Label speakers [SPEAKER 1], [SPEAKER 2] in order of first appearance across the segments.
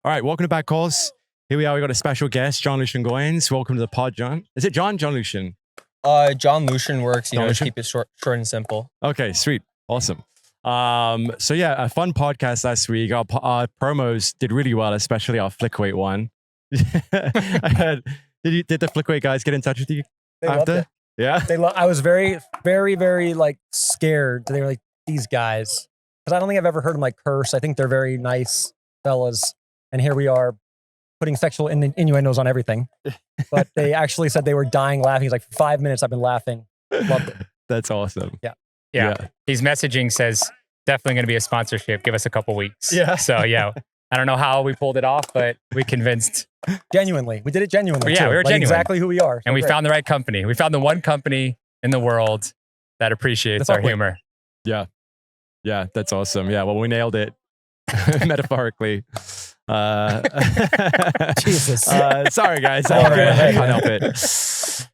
[SPEAKER 1] All right, welcome to Back Calls. Here we are. We got a special guest, John Lucian Goins. Welcome to the pod, John. Is it John? John Lucian.
[SPEAKER 2] John Lucian works.
[SPEAKER 1] John
[SPEAKER 2] Just
[SPEAKER 1] Lucian?
[SPEAKER 2] keep it short and simple.
[SPEAKER 1] Okay, sweet, awesome. So yeah, a fun podcast last week. Our promos did really well, especially our flickweight one. I heard, did the flickweight guys get in touch with you
[SPEAKER 3] They loved
[SPEAKER 1] after?
[SPEAKER 3] it.
[SPEAKER 1] Yeah.
[SPEAKER 3] I was very, very, very like scared. They were like, these guys, because I don't think I've ever heard them like curse. I think they're very nice fellas, and here we are putting sexual innuendos on everything. But they actually said they were dying laughing. He's like, for 5 minutes I've been laughing. Loved it.
[SPEAKER 1] That's awesome.
[SPEAKER 4] Yeah. His messaging says definitely going to be a sponsorship. Give us a couple weeks.
[SPEAKER 3] Yeah.
[SPEAKER 4] So yeah, I don't know how we pulled it off, but we convinced.
[SPEAKER 3] Genuinely, we did it genuinely.
[SPEAKER 4] Yeah,
[SPEAKER 3] too.
[SPEAKER 4] we were
[SPEAKER 3] like
[SPEAKER 4] genuine.
[SPEAKER 3] exactly who we are.
[SPEAKER 4] And we found the right company. We found the one company in the world that appreciates
[SPEAKER 3] The
[SPEAKER 4] our
[SPEAKER 3] fuckweight.
[SPEAKER 4] humor.
[SPEAKER 1] Yeah, that's awesome. Yeah, well, we nailed it metaphorically.
[SPEAKER 3] Jesus.
[SPEAKER 1] Sorry, guys.
[SPEAKER 3] All right.
[SPEAKER 1] I can't help it.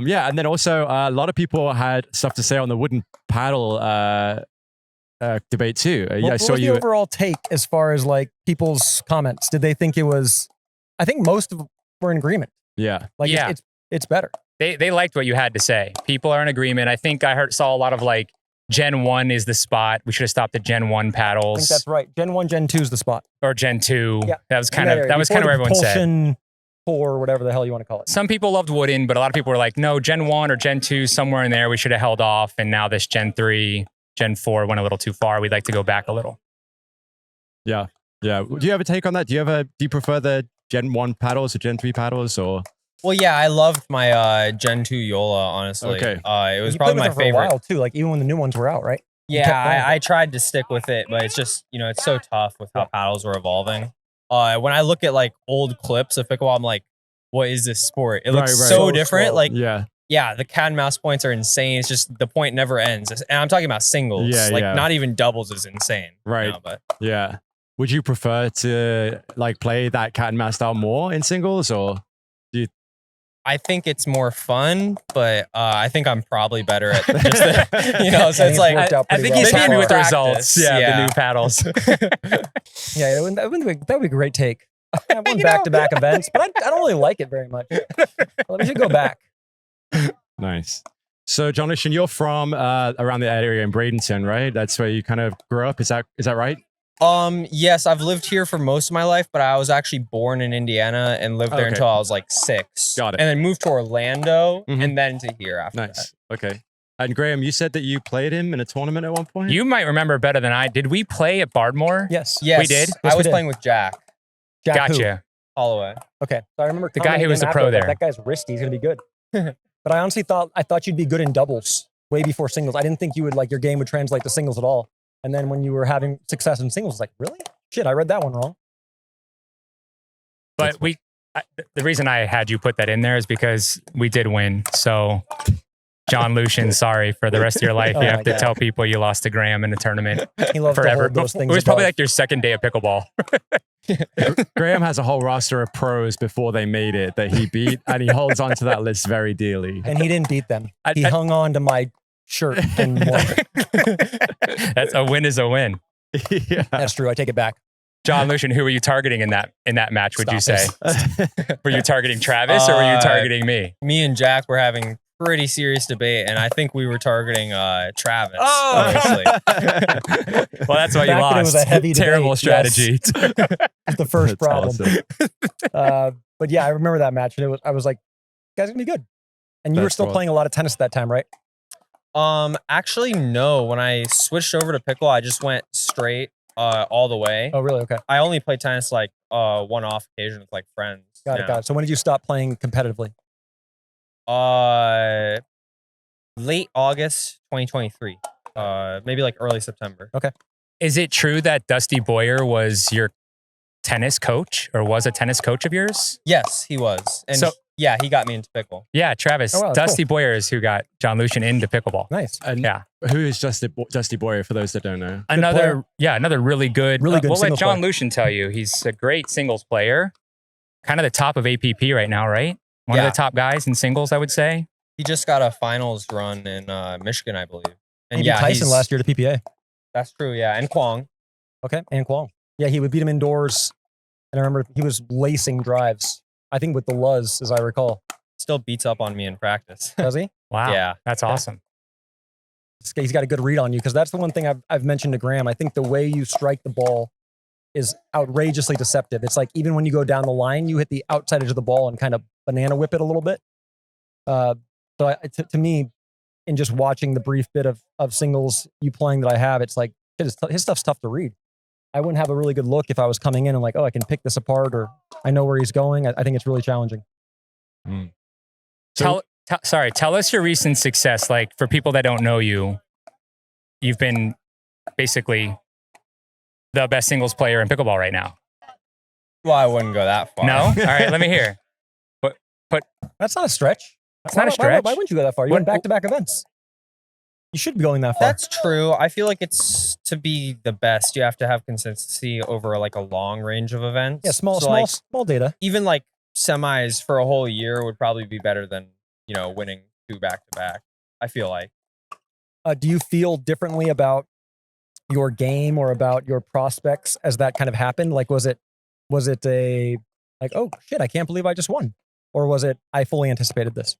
[SPEAKER 1] Yeah, and then also a lot of people had stuff to say on the wooden paddle debate too.
[SPEAKER 3] What,
[SPEAKER 1] Yeah, I
[SPEAKER 3] what
[SPEAKER 1] saw
[SPEAKER 3] was
[SPEAKER 1] you.
[SPEAKER 3] the overall take as far as like people's comments? Did they think it was? I think most of them were in agreement.
[SPEAKER 1] Yeah,
[SPEAKER 3] Like
[SPEAKER 4] Yeah.
[SPEAKER 3] it's better.
[SPEAKER 4] They liked what you had to say. People are in agreement. I think I saw a lot of like Gen 1 is the spot. We should have stopped at Gen 1
[SPEAKER 3] I think
[SPEAKER 4] paddles
[SPEAKER 3] that's right. Gen 1, Gen 2 is the spot.
[SPEAKER 4] or Gen 2.
[SPEAKER 3] Yeah.
[SPEAKER 4] That was
[SPEAKER 3] In
[SPEAKER 4] kind of
[SPEAKER 3] area,
[SPEAKER 4] that was
[SPEAKER 3] before
[SPEAKER 4] kind of
[SPEAKER 3] the
[SPEAKER 4] where everyone said.
[SPEAKER 3] propulsion Or whatever the hell you want to call it.
[SPEAKER 4] Some people loved wooden, but a lot of people were like, no, Gen 1 or Gen 2, somewhere in there, we should have held off. And now this Gen 3, Gen 4 went a little too far. We'd like to go back a little.
[SPEAKER 1] yeah. Do you have a take on that? Do you prefer the Gen 1 paddles or Gen 3 paddles or?
[SPEAKER 2] Well, yeah, I loved my Gen 2 Yola, honestly.
[SPEAKER 1] Okay.
[SPEAKER 2] It was
[SPEAKER 3] You
[SPEAKER 2] probably
[SPEAKER 3] played with
[SPEAKER 2] my
[SPEAKER 3] it for a
[SPEAKER 2] favorite.
[SPEAKER 3] while too. Like even when the new ones were out, right? You kept playing.
[SPEAKER 2] Yeah, I tried to stick with it, but it's just, it's so tough with how paddles are evolving. When I look at like old clips of pickleball, I'm like, what is this sport? It looks
[SPEAKER 1] Right.
[SPEAKER 2] so
[SPEAKER 3] So
[SPEAKER 2] different.
[SPEAKER 3] slow.
[SPEAKER 2] Like,
[SPEAKER 1] Yeah,
[SPEAKER 2] yeah, the cat and mouse points are insane. It's just the point never ends. And I'm talking about singles.
[SPEAKER 1] Yeah,
[SPEAKER 2] like
[SPEAKER 1] yeah.
[SPEAKER 2] not even doubles is insane.
[SPEAKER 1] Right.
[SPEAKER 2] But
[SPEAKER 1] yeah. Would you prefer to like play that cat and mouse style more in singles or?
[SPEAKER 2] I think it's more fun, but I think I'm probably better at just the, so it's like,
[SPEAKER 3] worked out
[SPEAKER 4] I
[SPEAKER 3] pretty
[SPEAKER 4] think
[SPEAKER 3] well
[SPEAKER 4] he's
[SPEAKER 3] so
[SPEAKER 4] happy
[SPEAKER 3] far.
[SPEAKER 4] with the
[SPEAKER 2] Practice,
[SPEAKER 4] results. Yeah,
[SPEAKER 2] yeah.
[SPEAKER 4] the new paddles.
[SPEAKER 3] Yeah, that would be a great take. I won back-to-back events, but I don't really like it very much. Well, we should go back.
[SPEAKER 1] Nice. So, John Lucian, you're from around the area in Bradenton, right? That's where you kind of grew up. Is that right?
[SPEAKER 2] Yes, I've lived here for most of my life, but I was actually born in Indiana and lived there
[SPEAKER 1] Okay.
[SPEAKER 2] until I was like 6.
[SPEAKER 1] Got it.
[SPEAKER 2] And then moved to Orlando
[SPEAKER 1] Mhm.
[SPEAKER 2] and then to here after that.
[SPEAKER 1] Nice. Okay. And Graham, you said that you played him in a tournament at one point?
[SPEAKER 4] You might remember better than I. Did we play at Bardmore?
[SPEAKER 3] Yes.
[SPEAKER 2] Yes,
[SPEAKER 4] We did?
[SPEAKER 3] Yes,
[SPEAKER 2] I
[SPEAKER 3] we
[SPEAKER 2] was
[SPEAKER 3] did.
[SPEAKER 2] playing with Jack
[SPEAKER 3] Jack who?
[SPEAKER 4] Gotcha.
[SPEAKER 2] Holloway.
[SPEAKER 3] Okay. So I remember
[SPEAKER 4] The guy who
[SPEAKER 3] commenting
[SPEAKER 4] was the
[SPEAKER 3] him
[SPEAKER 4] pro
[SPEAKER 3] after, like,
[SPEAKER 4] there.
[SPEAKER 3] That guy's wristy. He's gonna be good. But I honestly thought you'd be good in doubles way before singles. I didn't think you would your game would translate to singles at all. And then when you were having success in singles, like really? Shit, I read that one wrong.
[SPEAKER 4] But the reason I had you put that in there is because we did win. So, John Lucian, sorry for the rest of your life.
[SPEAKER 3] Oh
[SPEAKER 4] You
[SPEAKER 3] my
[SPEAKER 4] have to
[SPEAKER 3] God.
[SPEAKER 4] tell people you lost to Graham in a tournament
[SPEAKER 3] He loves to
[SPEAKER 4] forever.
[SPEAKER 3] hold those
[SPEAKER 4] It
[SPEAKER 3] things.
[SPEAKER 4] was probably
[SPEAKER 3] above.
[SPEAKER 4] like your second day of pickleball.
[SPEAKER 1] Graham has a whole roster of pros before they made it that he beat, and he holds on to that list very dearly.
[SPEAKER 3] And he didn't beat them.
[SPEAKER 4] I-
[SPEAKER 3] He
[SPEAKER 4] I-
[SPEAKER 3] hung on to my shirt and won.
[SPEAKER 4] That's a win is a win.
[SPEAKER 1] Yeah.
[SPEAKER 3] That's true. I take it back.
[SPEAKER 4] John Lucian, who were you targeting in that match? Would you say?
[SPEAKER 3] Stop
[SPEAKER 4] Were you targeting Travis or were you targeting me?
[SPEAKER 2] Me and Jack were having pretty serious debate, and I think we were targeting Travis.
[SPEAKER 4] Oh,
[SPEAKER 2] honestly.
[SPEAKER 4] Well, that's why you
[SPEAKER 3] The fact that it
[SPEAKER 4] lost.
[SPEAKER 3] was a heavy
[SPEAKER 4] Terrible
[SPEAKER 3] debate,
[SPEAKER 4] strategy.
[SPEAKER 3] It's the first
[SPEAKER 1] That's
[SPEAKER 3] problem.
[SPEAKER 1] awesome.
[SPEAKER 3] But yeah, I remember that match, and I was like, "You guys are gonna be good." And you were
[SPEAKER 1] That's
[SPEAKER 3] still
[SPEAKER 1] cool.
[SPEAKER 3] playing a lot of tennis at that time, right?
[SPEAKER 2] Actually, no. When I switched over to pickle, I just went straight all the way.
[SPEAKER 3] Oh, really? Okay,
[SPEAKER 2] I only play tennis like one-off occasion with like friends.
[SPEAKER 3] got it. Got it. So when did you stop playing competitively?
[SPEAKER 2] Late August 2023. Maybe like early September.
[SPEAKER 4] Is it true that Dusty Boyer was your tennis coach or was a tennis coach of yours?
[SPEAKER 2] Yes, he was. And
[SPEAKER 4] So-
[SPEAKER 2] yeah, he got me into pickle.
[SPEAKER 4] Yeah, Travis.
[SPEAKER 3] Oh, wow,
[SPEAKER 4] Dusty Boyer is who got John Lucian into pickleball.
[SPEAKER 3] Nice.
[SPEAKER 1] And
[SPEAKER 4] Yeah.
[SPEAKER 1] who is Dusty Boyer for those that don't know?
[SPEAKER 4] Another really good.
[SPEAKER 3] Really good
[SPEAKER 4] We'll let
[SPEAKER 3] singles
[SPEAKER 4] John
[SPEAKER 3] player.
[SPEAKER 4] Lucian tell you. He's a great singles player. Kind of the top of APP right now, right? One of
[SPEAKER 2] Yeah.
[SPEAKER 4] the top guys in singles, I would say.
[SPEAKER 2] He just got a finals run in Michigan, I believe. And
[SPEAKER 3] He beat
[SPEAKER 2] yeah,
[SPEAKER 3] Tyson
[SPEAKER 2] he's-
[SPEAKER 3] last year to PPA.
[SPEAKER 2] That's true. Yeah, and Kwong.
[SPEAKER 3] Okay, and Kwong. Yeah, he would beat him indoors And I remember he was lacing drives, I think with the Luz, as I recall.
[SPEAKER 2] Still beats up on me in practice.
[SPEAKER 3] Does he?
[SPEAKER 4] Wow.
[SPEAKER 2] Yeah.
[SPEAKER 4] That's awesome.
[SPEAKER 3] He's got a good read on you, because that's the one thing I've mentioned to Graham. I think the way you strike the ball is outrageously deceptive. It's like even when you go down the line, you hit the outside edge of the ball and kind of banana whip it a little bit. To me, in just watching the brief bit of singles you playing that I have, it's like his stuff's tough to read. I wouldn't have a really good look if I was coming in and like, oh, I can pick this apart, or I know where he's going. I think it's really challenging.
[SPEAKER 4] Tell us your recent success. Like, for people that don't know you, you've been basically the best singles player in pickleball right now.
[SPEAKER 2] Well, I wouldn't go that far.
[SPEAKER 4] No? All right, let me hear. But
[SPEAKER 3] That's not a stretch.
[SPEAKER 4] It's not a stretch.
[SPEAKER 3] Why wouldn't you go that far? You went back-to-back events. You should be going that far.
[SPEAKER 2] That's true. I feel like it's to be the best, you have to have consistency over like a long range of events.
[SPEAKER 3] Yeah, small data.
[SPEAKER 2] Even like semis for a whole year would probably be better than, you know, winning 2 back-to-back. I feel like.
[SPEAKER 3] Do you feel differently about your game or about your prospects as that kind of happened? Like, was it a like, oh shit, I can't believe I just won, or was it I fully anticipated this?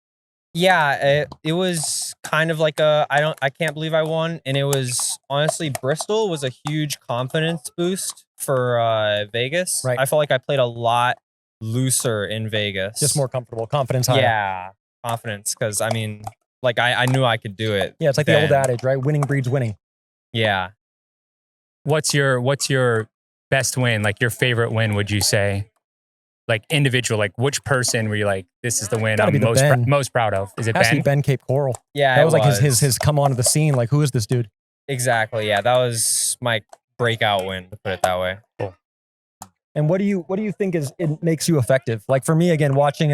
[SPEAKER 2] Yeah, it was kind of like I can't believe I won, and it was honestly Bristol was a huge confidence boost for Vegas.
[SPEAKER 3] Right.
[SPEAKER 2] I felt like I played a lot looser in Vegas,
[SPEAKER 3] Just more comfortable, confidence higher.
[SPEAKER 2] Yeah, confidence, because I mean, like I knew I could do it.
[SPEAKER 3] Yeah, it's like the old adage, right? Winning breeds winning.
[SPEAKER 2] Yeah.
[SPEAKER 4] what's your best win? Like, your favorite win, would you say? Like, individual, like which person were you like, this is the win
[SPEAKER 3] Gotta be
[SPEAKER 4] I'm
[SPEAKER 3] the
[SPEAKER 4] most proud of? Is it
[SPEAKER 3] Has to be
[SPEAKER 4] Ben?
[SPEAKER 3] Ben Cape Coral.
[SPEAKER 2] Yeah,
[SPEAKER 3] That was like his come onto the scene. Like, who is this dude?
[SPEAKER 2] exactly. Yeah, that was my breakout win, to put it that way.
[SPEAKER 4] Cool.
[SPEAKER 3] And what do you think it makes you effective? Like, for me, again, watching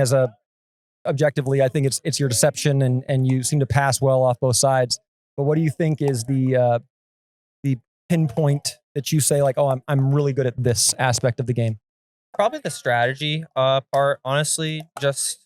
[SPEAKER 3] objectively, I think it's your deception, and you seem to pass well off both sides. But what do you think is the pinpoint that you say, like, oh, I'm really good at this aspect of the game?
[SPEAKER 2] Probably the strategy part, honestly. Just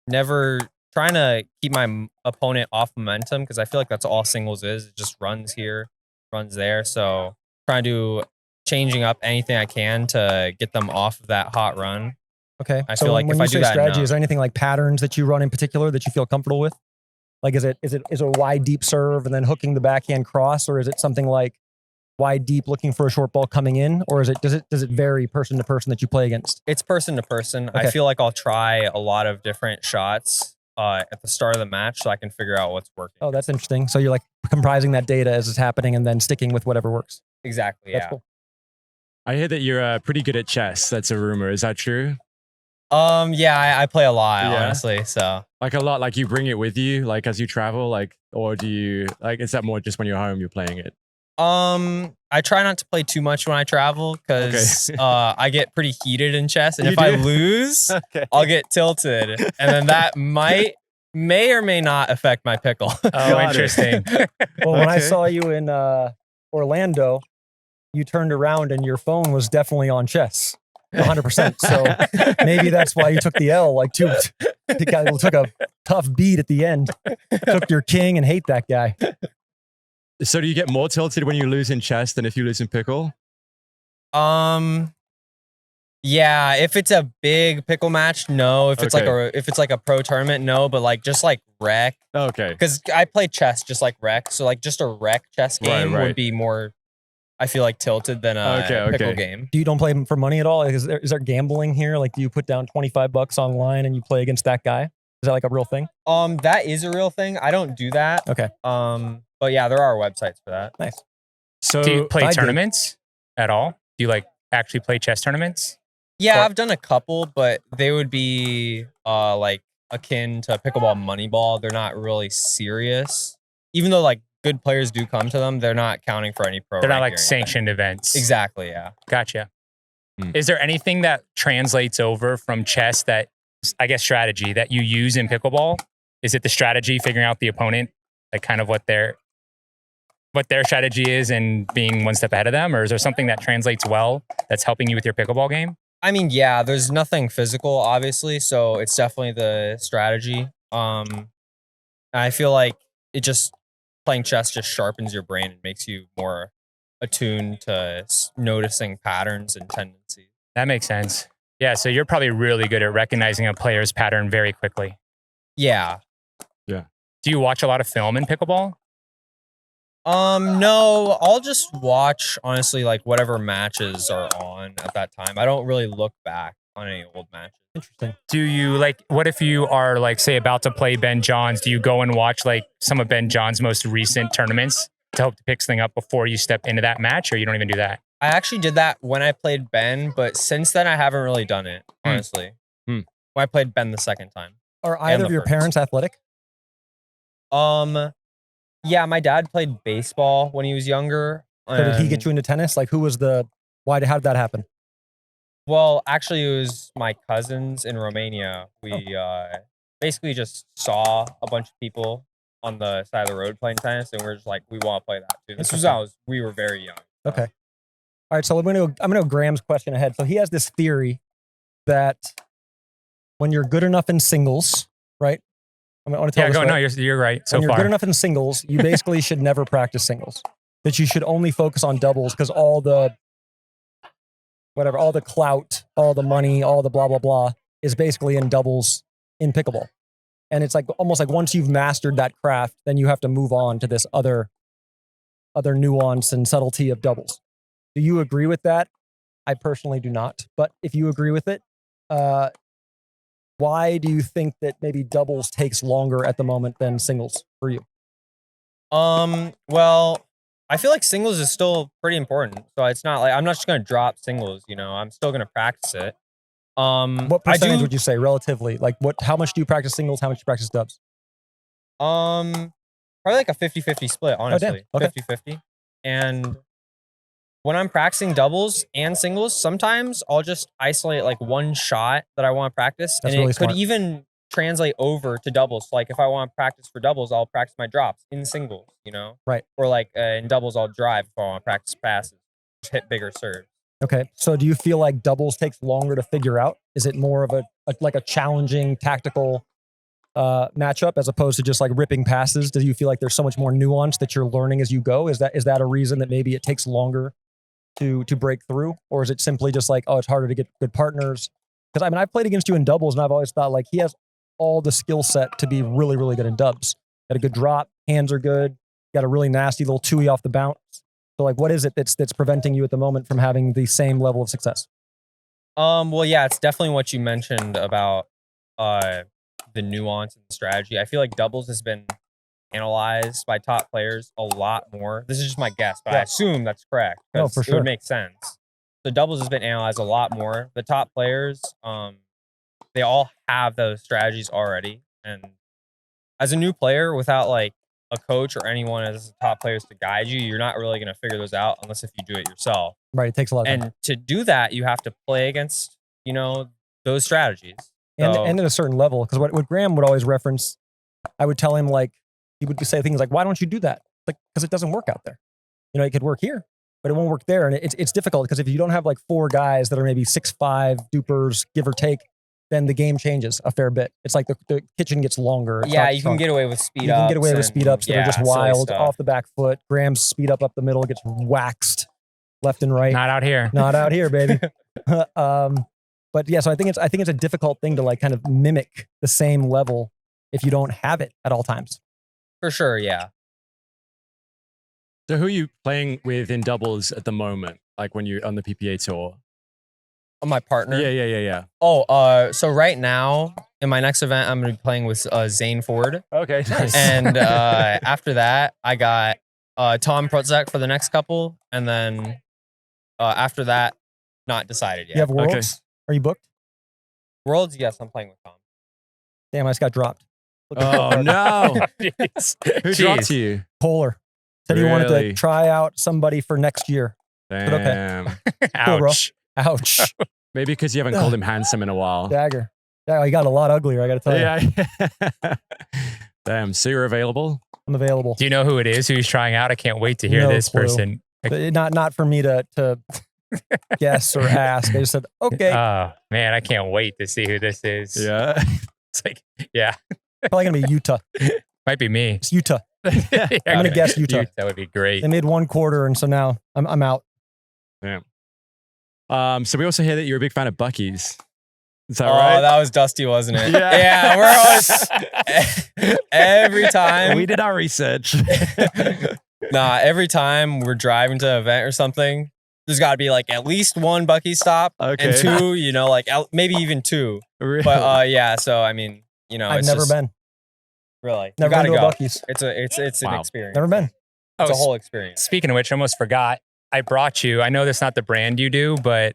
[SPEAKER 2] never trying to keep my opponent off momentum, because I feel like that's all singles is. It just runs here, runs there. So trying to changing up anything I can to get them off of that hot run.
[SPEAKER 3] Okay.
[SPEAKER 2] I feel like
[SPEAKER 3] when
[SPEAKER 2] if
[SPEAKER 3] you
[SPEAKER 2] I do
[SPEAKER 3] say
[SPEAKER 2] that
[SPEAKER 3] strategy,
[SPEAKER 2] enough-
[SPEAKER 3] is there anything like patterns that you run in particular that you feel comfortable with? Like, is it a wide deep serve and then hooking the backhand cross, or is it something like wide deep looking for a short ball coming in, or does it vary person to person that you play against?
[SPEAKER 2] It's person to person.
[SPEAKER 3] Okay.
[SPEAKER 2] I feel like I'll try a lot of different shots at the start of the match so I can figure out what's working.
[SPEAKER 3] Oh, that's interesting. So you're like comprising that data as it's happening and then sticking with whatever works.
[SPEAKER 2] Exactly.
[SPEAKER 3] That's
[SPEAKER 2] Yeah.
[SPEAKER 3] cool.
[SPEAKER 1] I hear that you're pretty good at chess. That's a rumor. Is that true?
[SPEAKER 2] Yeah, I play a lot,
[SPEAKER 1] Yeah.
[SPEAKER 2] honestly. So
[SPEAKER 1] Like a lot, like you bring it with you, like as you travel, like, or do you like? Is that more just when you're home you're playing it?
[SPEAKER 2] I try not to play too much when I travel, because
[SPEAKER 1] Okay.
[SPEAKER 2] I get pretty heated in chess, and
[SPEAKER 1] You
[SPEAKER 2] if I
[SPEAKER 1] do?
[SPEAKER 2] lose,
[SPEAKER 1] Okay.
[SPEAKER 2] I'll get tilted, and then that may or may not affect my pickle.
[SPEAKER 4] Oh,
[SPEAKER 1] Got it.
[SPEAKER 4] interesting.
[SPEAKER 3] Well, when I
[SPEAKER 1] Okay.
[SPEAKER 3] saw you in Orlando, you turned around and your phone was definitely on chess, 100%. So maybe that's why you took the L. Like, took a tough beat at the end. Took your king and hate that guy.
[SPEAKER 1] So do you get more tilted when you lose in chess than if you lose in pickle?
[SPEAKER 2] Yeah, if it's a big pickle match, no. If it's like a pro tournament, no. But like just like rec,
[SPEAKER 1] Okay.
[SPEAKER 2] because I play chess just like rec, so like just a rec chess game
[SPEAKER 1] Right.
[SPEAKER 2] would be more, I feel like, tilted than a pickle
[SPEAKER 1] Okay.
[SPEAKER 2] game.
[SPEAKER 3] You don't play for money at all? Is there gambling here? Like, do you put down $25 online and you play against that guy? Is that like a real thing?
[SPEAKER 2] That is a real thing. I don't do that.
[SPEAKER 3] Okay.
[SPEAKER 2] But yeah, there are websites for that.
[SPEAKER 3] Nice.
[SPEAKER 1] So
[SPEAKER 4] Do you play
[SPEAKER 3] I did.
[SPEAKER 4] tournaments at all? Do you like actually play chess tournaments?
[SPEAKER 2] Yeah,
[SPEAKER 4] Or-
[SPEAKER 2] I've done a couple, but they would be like akin to pickleball Moneyball. They're not really serious. Even though like good players do come to them, they're not counting for any pro.
[SPEAKER 4] They're not
[SPEAKER 2] rank
[SPEAKER 4] like
[SPEAKER 2] or anything.
[SPEAKER 4] sanctioned events.
[SPEAKER 2] Exactly, yeah.
[SPEAKER 4] Gotcha.
[SPEAKER 1] Hmm.
[SPEAKER 4] Is there anything that translates over from chess that, I guess, strategy that you use in pickleball? Is it the strategy, figuring out the opponent, like kind of what their strategy is and being one step ahead of them? Or is there something that translates well that's helping you with your pickleball game?
[SPEAKER 2] I mean, yeah, there's nothing physical, obviously, so it's definitely the strategy. I feel like playing chess just sharpens your brain and makes you more attuned to noticing patterns and tendencies.
[SPEAKER 4] That makes sense. Yeah, so you're probably really good at recognizing a player's pattern very quickly.
[SPEAKER 2] Yeah.
[SPEAKER 4] Do you watch a lot of film in pickleball?
[SPEAKER 2] No, I'll just watch, honestly, like whatever matches are on at that time. I don't really look back on any old matches.
[SPEAKER 3] Interesting.
[SPEAKER 4] Do you like, what if you are like, say, about to play Ben John's? Do you go and watch like some of Ben John's most recent tournaments to hope to pick something up before you step into that match, or you don't even do that?
[SPEAKER 2] I actually did that when I played Ben, but since then I haven't really done it, honestly. When I played Ben the second time.
[SPEAKER 3] Are either of your parents athletic?
[SPEAKER 2] Yeah, my dad played baseball when he was younger.
[SPEAKER 3] So did he get you into tennis? Like, how did that happen?
[SPEAKER 2] Well, actually, it was my cousins in Romania. We basically just saw a bunch of people on the side of the road playing tennis, and we're just like, we want to play that too. This was we were very young.
[SPEAKER 3] Okay. All right, so I'm gonna go Graham's question ahead. So he has this theory that when you're good enough in singles, right? I want to tell this,
[SPEAKER 4] no,
[SPEAKER 3] right?
[SPEAKER 4] you're right so
[SPEAKER 3] when you're
[SPEAKER 4] far.
[SPEAKER 3] good enough in singles, you basically should never practice singles. That you should only focus on doubles because all the clout, all the money, all the blah, blah, blah is basically in doubles in pickleball. And it's like almost like once you've mastered that craft, then you have to move on to this other nuance and subtlety of doubles. Do you agree with that? I personally do not. But if you agree with it, why do you think that maybe doubles takes longer at the moment than singles for you?
[SPEAKER 2] Well, I feel like singles is still pretty important. So it's not like I'm not just gonna drop singles, I'm still gonna practice it.
[SPEAKER 3] What percentage would you say relatively? Like how much do you practice singles? How much do you practice dubs?
[SPEAKER 2] Probably like a 50-50 split, honestly.
[SPEAKER 3] Okay.
[SPEAKER 2] 50-50. And when I'm practicing doubles and singles, sometimes I'll just isolate like one shot that I want to practice.
[SPEAKER 3] That's
[SPEAKER 2] and
[SPEAKER 3] really
[SPEAKER 2] it could
[SPEAKER 3] smart.
[SPEAKER 2] even translate over to doubles. So like if I want to practice for doubles, I'll practice my drops in singles,
[SPEAKER 3] Right.
[SPEAKER 2] Or like in doubles, I'll drive if I want to practice passes, just hit bigger serves.
[SPEAKER 3] Okay. So do you feel like doubles takes longer to figure out? Is it more of a challenging tactical matchup as opposed to just like ripping passes? Do you feel like there's so much more nuance that you're learning as you go? Is that a reason that maybe it takes longer to break through? Or is it simply just like, oh, it's harder to get good partners? Because I've played against you in doubles and I've always thought like he has all the skill set to be really, really good in dubs. Got a good drop, hands are good, got a really nasty little two-y off the bounce. So like, what is it that's preventing you at the moment from having the same level of success?
[SPEAKER 2] Well, yeah, it's definitely what you mentioned about the nuance and the strategy. I feel like doubles has been analyzed by top players a lot more. This is just my guess, but I assume that's correct.
[SPEAKER 3] No, for sure.
[SPEAKER 2] It would make sense. So doubles has been analyzed a lot more. The top players, they all have those strategies already. And as a new player, without like a coach or anyone as top players to guide you, you're not really going to figure those out unless if you do it yourself.
[SPEAKER 3] Right. It takes a lot of time.
[SPEAKER 2] And to do that, you have to play against, those strategies.
[SPEAKER 3] And at a certain level, because what Graham would always reference, I would tell him like, he would say things like, why don't you do that? Like, because it doesn't work out there. It could work here, but it won't work there. And it's difficult because if you don't have like four guys that are maybe 6'5" dupers, give or take, then the game changes a fair bit. It's like the kitchen gets longer.
[SPEAKER 2] Yeah, you can get away with speed ups.
[SPEAKER 3] You can get away with speed ups that are just wild,
[SPEAKER 2] stuff.
[SPEAKER 3] off the back foot. Graham's speed up the middle gets waxed left and right.
[SPEAKER 4] Not out here.
[SPEAKER 3] Not out here, baby. But yeah, so I think it's a difficult thing to like kind of mimic the same level if you don't have it at all times.
[SPEAKER 2] For sure, yeah.
[SPEAKER 1] So who are you playing with in doubles at the moment? Like when you're on the PPA tour?
[SPEAKER 2] My partner.
[SPEAKER 1] Yeah.
[SPEAKER 2] Oh, so right now in my next event, I'm gonna be playing with Zane Ford.
[SPEAKER 1] Okay, nice.
[SPEAKER 2] And after that, I got Tom Protzak for the next couple, and then after that, not decided yet.
[SPEAKER 3] You have Worlds?
[SPEAKER 1] Okay.
[SPEAKER 3] Are you booked?
[SPEAKER 2] Worlds? Yes, I'm playing with Tom.
[SPEAKER 3] Damn, I just got dropped.
[SPEAKER 1] Oh no! Who dropped you?
[SPEAKER 3] Polar. Said he wanted
[SPEAKER 1] Really?
[SPEAKER 3] to try out somebody for next year.
[SPEAKER 1] Damn.
[SPEAKER 3] Cool, bro.
[SPEAKER 4] Ouch.
[SPEAKER 3] Ouch.
[SPEAKER 1] Maybe because you haven't called him handsome in a while.
[SPEAKER 3] Dagger. Yeah, he got a lot uglier, I got to tell you.
[SPEAKER 1] Yeah. Damn. So you're available?
[SPEAKER 3] I'm available.
[SPEAKER 4] Do you know who it is who's trying out? I can't wait to hear
[SPEAKER 3] No
[SPEAKER 4] this
[SPEAKER 3] clue.
[SPEAKER 4] person.
[SPEAKER 3] But not for me to guess or ask. They just said, okay.
[SPEAKER 4] Oh, man, I can't wait to see who this is.
[SPEAKER 1] Yeah.
[SPEAKER 4] It's like, yeah,
[SPEAKER 3] Probably going to be Utah.
[SPEAKER 4] might be me.
[SPEAKER 3] It's Utah.
[SPEAKER 4] Yeah,
[SPEAKER 3] I'm going to guess Utah.
[SPEAKER 4] That would be great.
[SPEAKER 3] They made one quarter, and so now I'm out.
[SPEAKER 1] Yeah. So we also hear that you're a big fan of Buc-ee's. Is that
[SPEAKER 2] Oh,
[SPEAKER 1] right?
[SPEAKER 2] that was Dusty, wasn't it?
[SPEAKER 1] Yeah.
[SPEAKER 2] We're always every time.
[SPEAKER 1] We did our research.
[SPEAKER 2] Nah, every time we're driving to an event or something, there's got to be like at least one Buc-ee stop
[SPEAKER 1] Okay.
[SPEAKER 2] and two, you know, like maybe even two.
[SPEAKER 1] Really?
[SPEAKER 2] But yeah, so I mean, you know,
[SPEAKER 3] I've
[SPEAKER 2] it's
[SPEAKER 3] never
[SPEAKER 2] just,
[SPEAKER 3] been.
[SPEAKER 2] really.
[SPEAKER 3] Never
[SPEAKER 2] you gotta
[SPEAKER 3] been to
[SPEAKER 2] go.
[SPEAKER 3] a Buc-ee's.
[SPEAKER 2] It's an
[SPEAKER 1] Wow.
[SPEAKER 2] experience.
[SPEAKER 3] Never been.
[SPEAKER 2] It's a
[SPEAKER 4] Oh,
[SPEAKER 2] whole experience.
[SPEAKER 4] Speaking of which, I almost forgot. I brought you. I know that's not the brand you do, but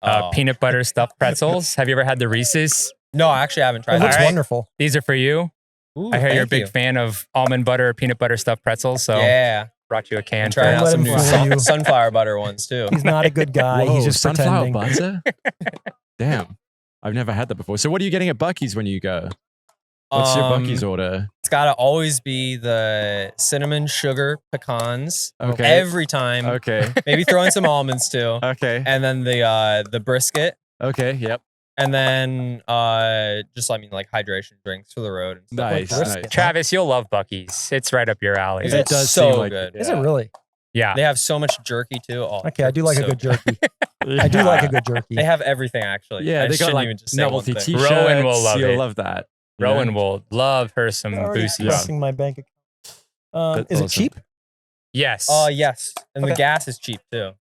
[SPEAKER 2] Oh.
[SPEAKER 4] peanut butter stuffed pretzels. Have you ever had the Reese's?
[SPEAKER 2] No, I actually haven't tried
[SPEAKER 3] It
[SPEAKER 2] that.
[SPEAKER 3] looks
[SPEAKER 4] Alright.
[SPEAKER 3] wonderful.
[SPEAKER 4] These are for you.
[SPEAKER 2] Ooh,
[SPEAKER 4] I hear you're a
[SPEAKER 2] thank
[SPEAKER 4] big
[SPEAKER 2] you.
[SPEAKER 4] fan of almond butter, peanut butter stuffed pretzels. So
[SPEAKER 2] Yeah,
[SPEAKER 4] brought you a can.
[SPEAKER 2] and
[SPEAKER 4] For
[SPEAKER 2] trying
[SPEAKER 3] Don't
[SPEAKER 2] out
[SPEAKER 3] let
[SPEAKER 2] some
[SPEAKER 3] him
[SPEAKER 2] new
[SPEAKER 3] fool you.
[SPEAKER 2] sunflower butter ones too.
[SPEAKER 3] He's not a good guy.
[SPEAKER 1] Whoa,
[SPEAKER 3] He's just
[SPEAKER 1] sunflower
[SPEAKER 3] pretending.
[SPEAKER 1] butter? Damn. I've never had that before. So what are you getting at Buc-ee's when you go? What's your Buc-ee's order?
[SPEAKER 2] It's got to always be the cinnamon sugar pecans.
[SPEAKER 1] Okay.
[SPEAKER 2] Every time.
[SPEAKER 1] Okay.
[SPEAKER 2] Maybe throw in some almonds too.
[SPEAKER 1] Okay.
[SPEAKER 2] And then the brisket.
[SPEAKER 1] Okay. Yep.
[SPEAKER 2] And then just like hydration drinks for the road and stuff.
[SPEAKER 1] Nice.
[SPEAKER 3] brisket.
[SPEAKER 1] Nice.
[SPEAKER 4] Travis, you'll love Buc-ee's. It's right up your alley.
[SPEAKER 2] Is
[SPEAKER 1] It
[SPEAKER 2] it
[SPEAKER 1] does
[SPEAKER 2] so
[SPEAKER 1] seem like-
[SPEAKER 2] good?
[SPEAKER 3] Is it really?
[SPEAKER 4] Yeah.
[SPEAKER 2] They have so much jerky too. Oh,
[SPEAKER 3] Okay, I do like a
[SPEAKER 2] so
[SPEAKER 3] good jerky. I do like a good jerky.
[SPEAKER 2] They have everything actually.
[SPEAKER 1] Yeah,
[SPEAKER 2] I
[SPEAKER 1] they got
[SPEAKER 2] shouldn't
[SPEAKER 1] like
[SPEAKER 2] even just say one
[SPEAKER 1] novelty
[SPEAKER 2] thing.
[SPEAKER 1] t-shirts.
[SPEAKER 4] Rowan will love
[SPEAKER 1] You'll
[SPEAKER 4] it.
[SPEAKER 1] love that. you know?
[SPEAKER 4] Rowan will love her some
[SPEAKER 3] Already
[SPEAKER 4] Buc-ee's.
[SPEAKER 3] pressing my bank account.
[SPEAKER 1] That's
[SPEAKER 3] Is it
[SPEAKER 1] awesome.
[SPEAKER 3] cheap?
[SPEAKER 4] Yes.
[SPEAKER 2] Yes, and the
[SPEAKER 3] Okay.
[SPEAKER 2] gas is cheap too.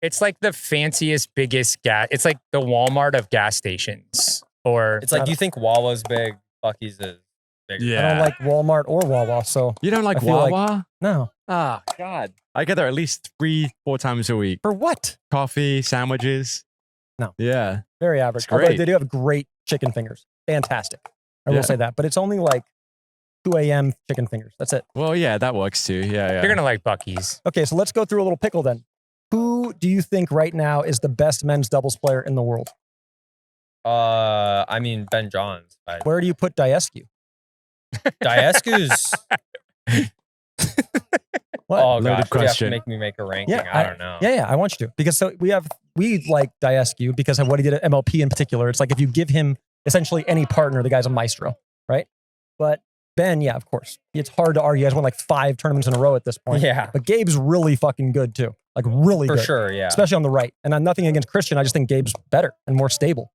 [SPEAKER 4] It's like the fanciest, biggest gas. It's like the Walmart of gas stations. Or
[SPEAKER 2] It's like you think Wawa's big, Buc-ee's is big.
[SPEAKER 1] Yeah.
[SPEAKER 3] I don't like Walmart or Wawa, so
[SPEAKER 1] You don't like
[SPEAKER 3] I feel like-
[SPEAKER 1] Wawa?
[SPEAKER 3] no.
[SPEAKER 1] Ah, God. I get there at least 3-4 times a week.
[SPEAKER 3] For what?
[SPEAKER 1] Coffee, sandwiches.
[SPEAKER 3] No.
[SPEAKER 1] Yeah.
[SPEAKER 3] Very average.
[SPEAKER 1] It's
[SPEAKER 3] Although
[SPEAKER 1] great.
[SPEAKER 3] they do have great chicken fingers. Fantastic. I
[SPEAKER 1] Yeah.
[SPEAKER 3] will say that. But it's only like 2 a.m. chicken fingers. That's it.
[SPEAKER 1] Well, yeah, that works too. Yeah, yeah.
[SPEAKER 4] you're gonna like Buc-ee's.
[SPEAKER 3] Okay, so let's go through a little pickle then. Who do you think right now is the best men's doubles player in the world?
[SPEAKER 2] I mean Ben Johns.
[SPEAKER 3] Where do you put Diescu?
[SPEAKER 2] Diescu's.
[SPEAKER 3] What?
[SPEAKER 2] Oh
[SPEAKER 1] Loaded
[SPEAKER 2] gosh, you have to
[SPEAKER 1] question.
[SPEAKER 2] make me make a ranking.
[SPEAKER 3] Yeah,
[SPEAKER 2] I don't know.
[SPEAKER 3] Yeah, I want you to. Because so we like Diescu because of what he did at MLP in particular. It's like if you give him essentially any partner, the guy's a maestro, right? But Ben, yeah, of course. It's hard to argue. He has won like 5 tournaments in a row at this point.
[SPEAKER 2] Yeah,
[SPEAKER 3] But Gabe's really fucking good too. Like really
[SPEAKER 2] for
[SPEAKER 3] good.
[SPEAKER 2] sure. Yeah.
[SPEAKER 3] Especially on the right. And I'm nothing against Christian. I just think Gabe's better and more stable.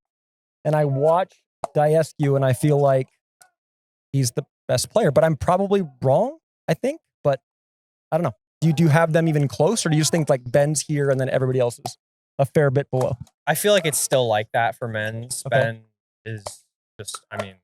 [SPEAKER 3] And I watch Diescu and I feel like he's the best player. But I'm probably wrong, I think. But I don't know. Do you have them even close, or do you just think like Ben's here and then everybody else is a fair bit below?
[SPEAKER 2] I feel like it's still like that for men's.
[SPEAKER 3] Okay.
[SPEAKER 2] Ben is just. I mean,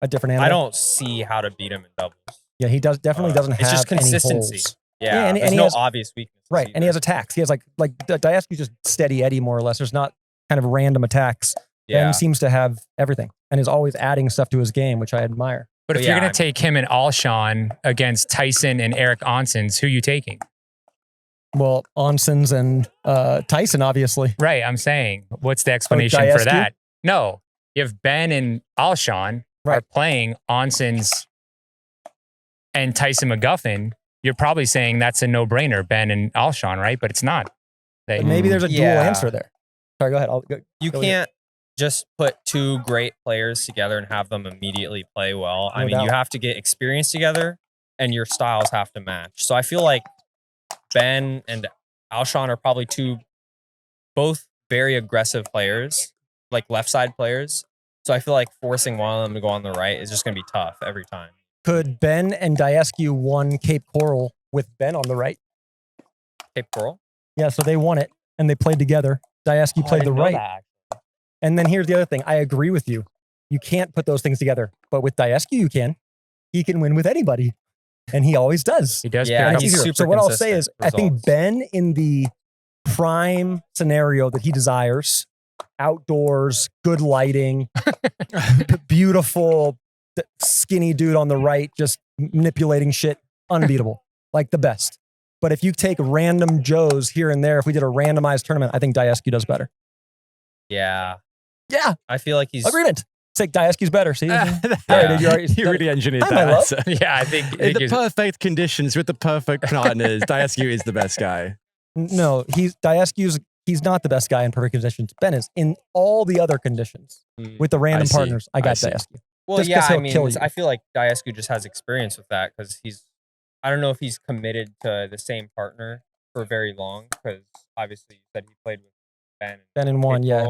[SPEAKER 3] A different animal?
[SPEAKER 2] I don't see how to beat him in doubles.
[SPEAKER 3] Yeah, he definitely doesn't have
[SPEAKER 2] It's just
[SPEAKER 3] any
[SPEAKER 2] consistency.
[SPEAKER 3] holes.
[SPEAKER 2] Yeah,
[SPEAKER 3] and
[SPEAKER 2] there's
[SPEAKER 3] he
[SPEAKER 2] no
[SPEAKER 3] has-
[SPEAKER 2] obvious weakness.
[SPEAKER 3] Right. And he has attacks. He has like Diescu's just steady Eddie more or less. There's not kind of random attacks.
[SPEAKER 2] Yeah.
[SPEAKER 3] Ben seems to have everything and is always adding stuff to his game, which I admire.
[SPEAKER 4] But if
[SPEAKER 2] But
[SPEAKER 4] you're
[SPEAKER 2] yeah,
[SPEAKER 4] gonna
[SPEAKER 2] I
[SPEAKER 4] take him and Alshon against Tyson and Eric Onsens, who you taking?
[SPEAKER 3] Well, Onsens and Tyson, obviously.
[SPEAKER 4] Right. I'm saying, what's the explanation for
[SPEAKER 3] Diescu?
[SPEAKER 4] that? No, if Ben and Alshon are
[SPEAKER 3] Right.
[SPEAKER 4] playing Onsens and Tyson McGuffin, you're probably saying that's a no-brainer, Ben and Alshon, right? But it's not.
[SPEAKER 3] But maybe there's a dual
[SPEAKER 2] Yeah.
[SPEAKER 3] answer there. Sorry, go ahead.
[SPEAKER 2] You
[SPEAKER 3] Go
[SPEAKER 2] can't just put 2 great players together and have them immediately play well. I
[SPEAKER 3] No
[SPEAKER 2] mean, you
[SPEAKER 3] doubt.
[SPEAKER 2] have to get experience together and your styles have to match. So I feel like Ben and Alshon are probably both very aggressive players, like left side players. So I feel like forcing one of them to go on the right is just going to be tough every time.
[SPEAKER 3] Could Ben and Diescu won Cape Coral with Ben on the right?
[SPEAKER 2] Cape Coral?
[SPEAKER 3] Yeah, so they won it and they played together. Diescu played the right. And then here's the other thing. I agree with you. You can't put those things together. But with Diescu, you can. He can win with anybody. And he always does.
[SPEAKER 4] He does.
[SPEAKER 2] Yeah,
[SPEAKER 3] And
[SPEAKER 4] pick
[SPEAKER 3] it's
[SPEAKER 4] up-
[SPEAKER 2] he's
[SPEAKER 3] easier.
[SPEAKER 2] super
[SPEAKER 3] So what I'll say is,
[SPEAKER 2] consistent
[SPEAKER 3] I think
[SPEAKER 2] results.
[SPEAKER 3] Ben in the prime scenario that he desires, outdoors, good lighting, beautiful, skinny dude on the right, just manipulating shit, unbeatable, like the best. But if you take random Joes here and there, if we did a randomized tournament, I think Diescu does better.
[SPEAKER 2] Yeah.
[SPEAKER 3] Yeah,
[SPEAKER 2] I feel like he's
[SPEAKER 3] agreement. Take Diescu's better. See,
[SPEAKER 1] Yeah.
[SPEAKER 3] did you already-
[SPEAKER 1] You really engineered
[SPEAKER 3] Hi,
[SPEAKER 1] that
[SPEAKER 3] my love.
[SPEAKER 1] answer.
[SPEAKER 4] yeah, I think
[SPEAKER 1] In the
[SPEAKER 4] it's-
[SPEAKER 1] perfect conditions with the perfect partners, Diescu is the best guy.
[SPEAKER 3] no, he's not the best guy in perfect conditions. Ben is in all the other conditions with the random
[SPEAKER 1] see.
[SPEAKER 3] partners. I got
[SPEAKER 1] see.
[SPEAKER 3] Diescu.
[SPEAKER 2] Well,
[SPEAKER 3] Just
[SPEAKER 2] yeah,
[SPEAKER 3] 'cause
[SPEAKER 2] I
[SPEAKER 3] he'll
[SPEAKER 2] mean,
[SPEAKER 3] kill you.
[SPEAKER 2] I feel like Diescu just has experience with that because I don't know if he's committed to the same partner for very long because obviously you said he played with Ben.
[SPEAKER 3] Ben won, yeah.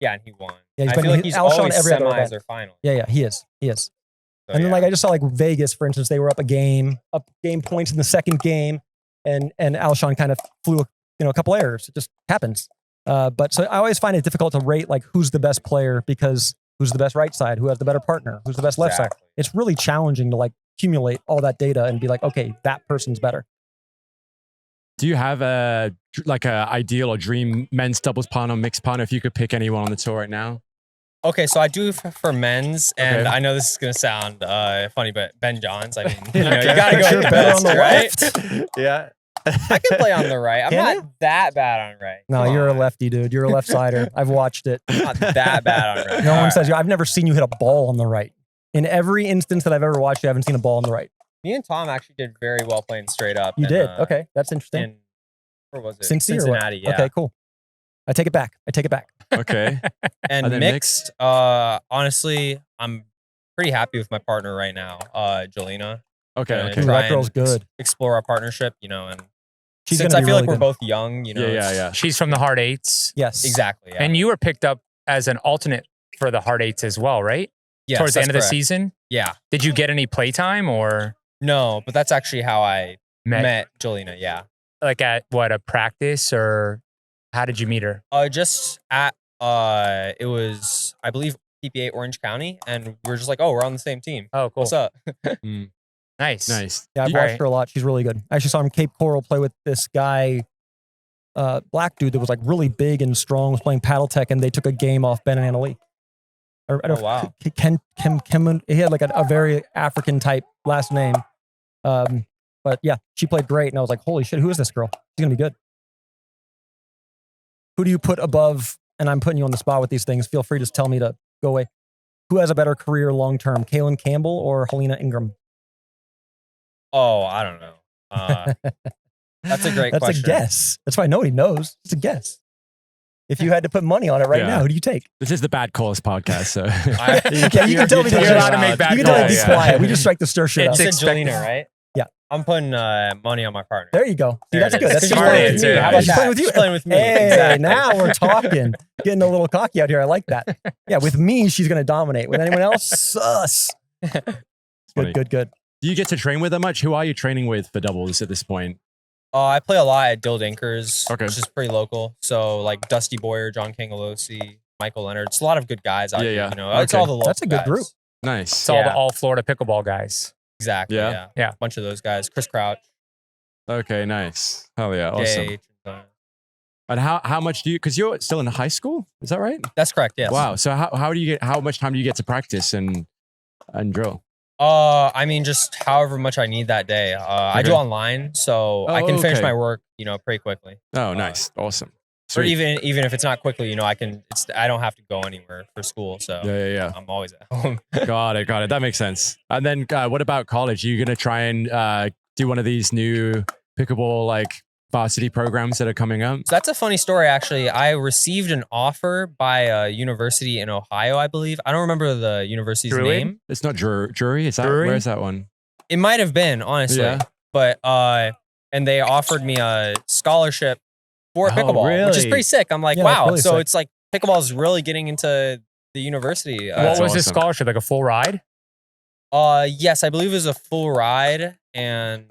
[SPEAKER 2] Yeah, and he won.
[SPEAKER 3] Yeah, he's
[SPEAKER 2] I
[SPEAKER 3] been
[SPEAKER 2] feel like he's
[SPEAKER 3] Alshon
[SPEAKER 2] always
[SPEAKER 3] every other
[SPEAKER 2] semis
[SPEAKER 3] event.
[SPEAKER 2] or finals.
[SPEAKER 3] Yeah, he is.
[SPEAKER 2] So,
[SPEAKER 3] And then
[SPEAKER 2] yeah.
[SPEAKER 3] like I just saw like Vegas, for instance, they were up game points in the second game, and Alshon kind of flew a couple errors. It just happens. But so I always find it difficult to rate like who's the best player because who's the best right side, who has the better partner, who's the best left side. It's really challenging to like accumulate all that data and be like, okay, that person's better.
[SPEAKER 1] Do you have a ideal or dream men's doubles partner, mixed partner? If you could pick anyone on the tour right now.
[SPEAKER 2] Okay, so I do for men's, and
[SPEAKER 1] Okay.
[SPEAKER 2] I know this is gonna sound funny, but Ben Johns. I mean,
[SPEAKER 1] Okay.
[SPEAKER 2] you gotta go
[SPEAKER 3] You're
[SPEAKER 2] with the
[SPEAKER 3] better
[SPEAKER 2] best,
[SPEAKER 3] on the
[SPEAKER 2] right?
[SPEAKER 3] left.
[SPEAKER 1] Yeah.
[SPEAKER 2] I can play on the right. I'm
[SPEAKER 3] Can
[SPEAKER 2] not that bad on right.
[SPEAKER 3] No,
[SPEAKER 2] Come
[SPEAKER 3] you're a
[SPEAKER 2] on.
[SPEAKER 3] lefty, dude. You're a left sider. I've watched it.
[SPEAKER 2] I'm not that bad on right.
[SPEAKER 3] No
[SPEAKER 2] All
[SPEAKER 3] one
[SPEAKER 2] right.
[SPEAKER 3] says I've never seen you hit a ball on the right. In every instance that I've ever watched, you haven't seen a ball on the right.
[SPEAKER 2] Me and Tom actually did very well playing straight up.
[SPEAKER 3] You
[SPEAKER 2] and,
[SPEAKER 3] did. Okay, that's interesting.
[SPEAKER 2] And where was it?
[SPEAKER 3] Cincy or what?
[SPEAKER 2] Cincinnati. Yeah.
[SPEAKER 3] Okay, cool. I take it back.
[SPEAKER 1] Okay.
[SPEAKER 2] And
[SPEAKER 1] And then
[SPEAKER 2] mixed, honestly, I'm pretty happy with my partner right now, Jelina.
[SPEAKER 1] Okay.
[SPEAKER 2] Uh,
[SPEAKER 1] Okay.
[SPEAKER 3] Ooh,
[SPEAKER 2] Try
[SPEAKER 3] that girl's
[SPEAKER 2] and
[SPEAKER 3] good.
[SPEAKER 2] Explore our partnership, and
[SPEAKER 3] She's
[SPEAKER 2] since
[SPEAKER 3] gonna
[SPEAKER 2] I
[SPEAKER 3] be
[SPEAKER 2] feel like
[SPEAKER 3] really
[SPEAKER 2] we're
[SPEAKER 3] good.
[SPEAKER 2] both young,
[SPEAKER 1] Yeah. Yeah. Yeah.
[SPEAKER 4] She's from the hard eights.
[SPEAKER 3] Yes.
[SPEAKER 2] Exactly. Yeah.
[SPEAKER 4] And you were picked up as an alternate for the hard eights as well, right?
[SPEAKER 2] Yes,
[SPEAKER 4] Towards the
[SPEAKER 2] that's
[SPEAKER 4] end of the
[SPEAKER 2] correct.
[SPEAKER 4] season.
[SPEAKER 2] Yeah.
[SPEAKER 4] Did you get any playtime or
[SPEAKER 2] No, but that's actually how I
[SPEAKER 4] met
[SPEAKER 2] met Jelina. Yeah.
[SPEAKER 4] like at what, a practice, or how did you meet her?
[SPEAKER 2] Just at it was, I believe, PPA Orange County, and we were just like, oh, we're on the same team.
[SPEAKER 4] Oh, cool.
[SPEAKER 2] What's up?
[SPEAKER 4] Nice.
[SPEAKER 1] Nice.
[SPEAKER 3] Yeah, I've
[SPEAKER 1] Do
[SPEAKER 3] watched
[SPEAKER 4] Right.
[SPEAKER 3] her a lot. She's really good. I actually saw him Cape Coral play with this guy, black dude that was like really big and strong, was playing paddle tech, and they took a game off Ben and Annalie. I don't
[SPEAKER 2] Oh, wow.
[SPEAKER 3] Ken, he had like a very African type last name. But yeah, she played great, and I was like, holy shit, who is this girl? She's gonna be good. Who do you put above? And I'm putting you on the spot with these things. Feel free to tell me to go away. Who has a better career long term, Kaylin Campbell or Jelina Ingram?
[SPEAKER 2] Oh, I don't know. That's a great
[SPEAKER 3] That's
[SPEAKER 2] question.
[SPEAKER 3] a guess. That's why nobody knows. It's a guess. If you had to put money on it right
[SPEAKER 1] Yeah.
[SPEAKER 3] now, who do you take?
[SPEAKER 1] This is the Bad Calls podcast, so
[SPEAKER 3] Yeah, you can tell me to
[SPEAKER 4] you're
[SPEAKER 3] shut
[SPEAKER 4] allowed to
[SPEAKER 3] up.
[SPEAKER 4] make bad
[SPEAKER 3] You can tell me to
[SPEAKER 4] calls.
[SPEAKER 3] be
[SPEAKER 4] Yeah.
[SPEAKER 3] quiet. We just strike the stir shit
[SPEAKER 2] You
[SPEAKER 3] up.
[SPEAKER 2] said
[SPEAKER 4] expected.
[SPEAKER 2] Jelina, right?
[SPEAKER 3] Yeah.
[SPEAKER 2] I'm putting money on my partner.
[SPEAKER 3] There you go. See,
[SPEAKER 2] There
[SPEAKER 3] that's
[SPEAKER 2] it
[SPEAKER 3] good.
[SPEAKER 2] is.
[SPEAKER 3] That's
[SPEAKER 2] 'Cause
[SPEAKER 3] smart.
[SPEAKER 2] she's playing with
[SPEAKER 4] answer.
[SPEAKER 2] me. How
[SPEAKER 4] Yeah.
[SPEAKER 2] about
[SPEAKER 3] She's
[SPEAKER 2] that?
[SPEAKER 3] playing with you.
[SPEAKER 2] She's playing with me.
[SPEAKER 3] Hey,
[SPEAKER 2] Exactly.
[SPEAKER 3] now we're talking. Getting a little cocky out here. I like that. Yeah, with me, she's going to dominate. With anyone else, sus.
[SPEAKER 1] funny.
[SPEAKER 3] Good.
[SPEAKER 1] Do you get to train with them much? Who are you training with for doubles at this point?
[SPEAKER 2] I play a lot at Dill Dinkers,
[SPEAKER 1] Okay.
[SPEAKER 2] which is pretty local. So like Dusty Boyer, John Cangalosi, Michael Leonard. It's a lot of good guys out
[SPEAKER 1] Yeah,
[SPEAKER 2] here.
[SPEAKER 1] yeah.
[SPEAKER 2] It's
[SPEAKER 1] Okay.
[SPEAKER 2] all the local
[SPEAKER 3] That's a good
[SPEAKER 2] guys.
[SPEAKER 3] group.
[SPEAKER 1] Nice.
[SPEAKER 4] It's all the
[SPEAKER 2] Yeah.
[SPEAKER 4] all Florida pickleball guys.
[SPEAKER 2] Exactly.
[SPEAKER 1] Yeah.
[SPEAKER 2] Yeah.
[SPEAKER 4] Yeah.
[SPEAKER 2] A bunch of those guys. Chris Crouch,
[SPEAKER 1] Okay, nice. Hell yeah, awesome.
[SPEAKER 2] Jay.
[SPEAKER 1] And how much do you? Because you're still in high school, is that right?
[SPEAKER 2] That's correct. Yes.
[SPEAKER 1] Wow. So how much time do you get to practice and drill?
[SPEAKER 2] I mean, just however much I need that day. I do
[SPEAKER 1] Okay.
[SPEAKER 2] online, so I
[SPEAKER 1] Oh,
[SPEAKER 2] can finish
[SPEAKER 1] okay.
[SPEAKER 2] my work, pretty quickly.
[SPEAKER 1] Oh, nice, awesome.
[SPEAKER 2] Or
[SPEAKER 1] Sweet.
[SPEAKER 2] even if it's not quickly, I can. I don't have to go anywhere for school, so
[SPEAKER 1] Yeah.
[SPEAKER 2] I'm always at home.
[SPEAKER 1] Got it. That makes sense. And then what about college? Are you gonna try and do one of these new pickleball like varsity programs that are coming up?
[SPEAKER 2] So that's a funny story, actually. I received an offer by a university in Ohio, I believe. I don't remember the university's
[SPEAKER 4] Druid?
[SPEAKER 2] name.
[SPEAKER 1] It's not jury. Is that
[SPEAKER 4] Drury?
[SPEAKER 1] where's that one?
[SPEAKER 2] It might have been, honestly.
[SPEAKER 1] Yeah.
[SPEAKER 2] But and they offered me a scholarship for
[SPEAKER 1] Oh,
[SPEAKER 2] pickleball, which is
[SPEAKER 1] really?
[SPEAKER 2] pretty sick. I'm like,
[SPEAKER 3] Yeah, that's
[SPEAKER 2] wow.
[SPEAKER 3] really
[SPEAKER 2] so
[SPEAKER 3] sick.
[SPEAKER 2] it's like pickleball is really getting into the university.
[SPEAKER 4] What
[SPEAKER 1] That's
[SPEAKER 4] was this
[SPEAKER 1] awesome.
[SPEAKER 4] scholarship? Like a full ride?
[SPEAKER 2] Yes, I believe it was a full ride, and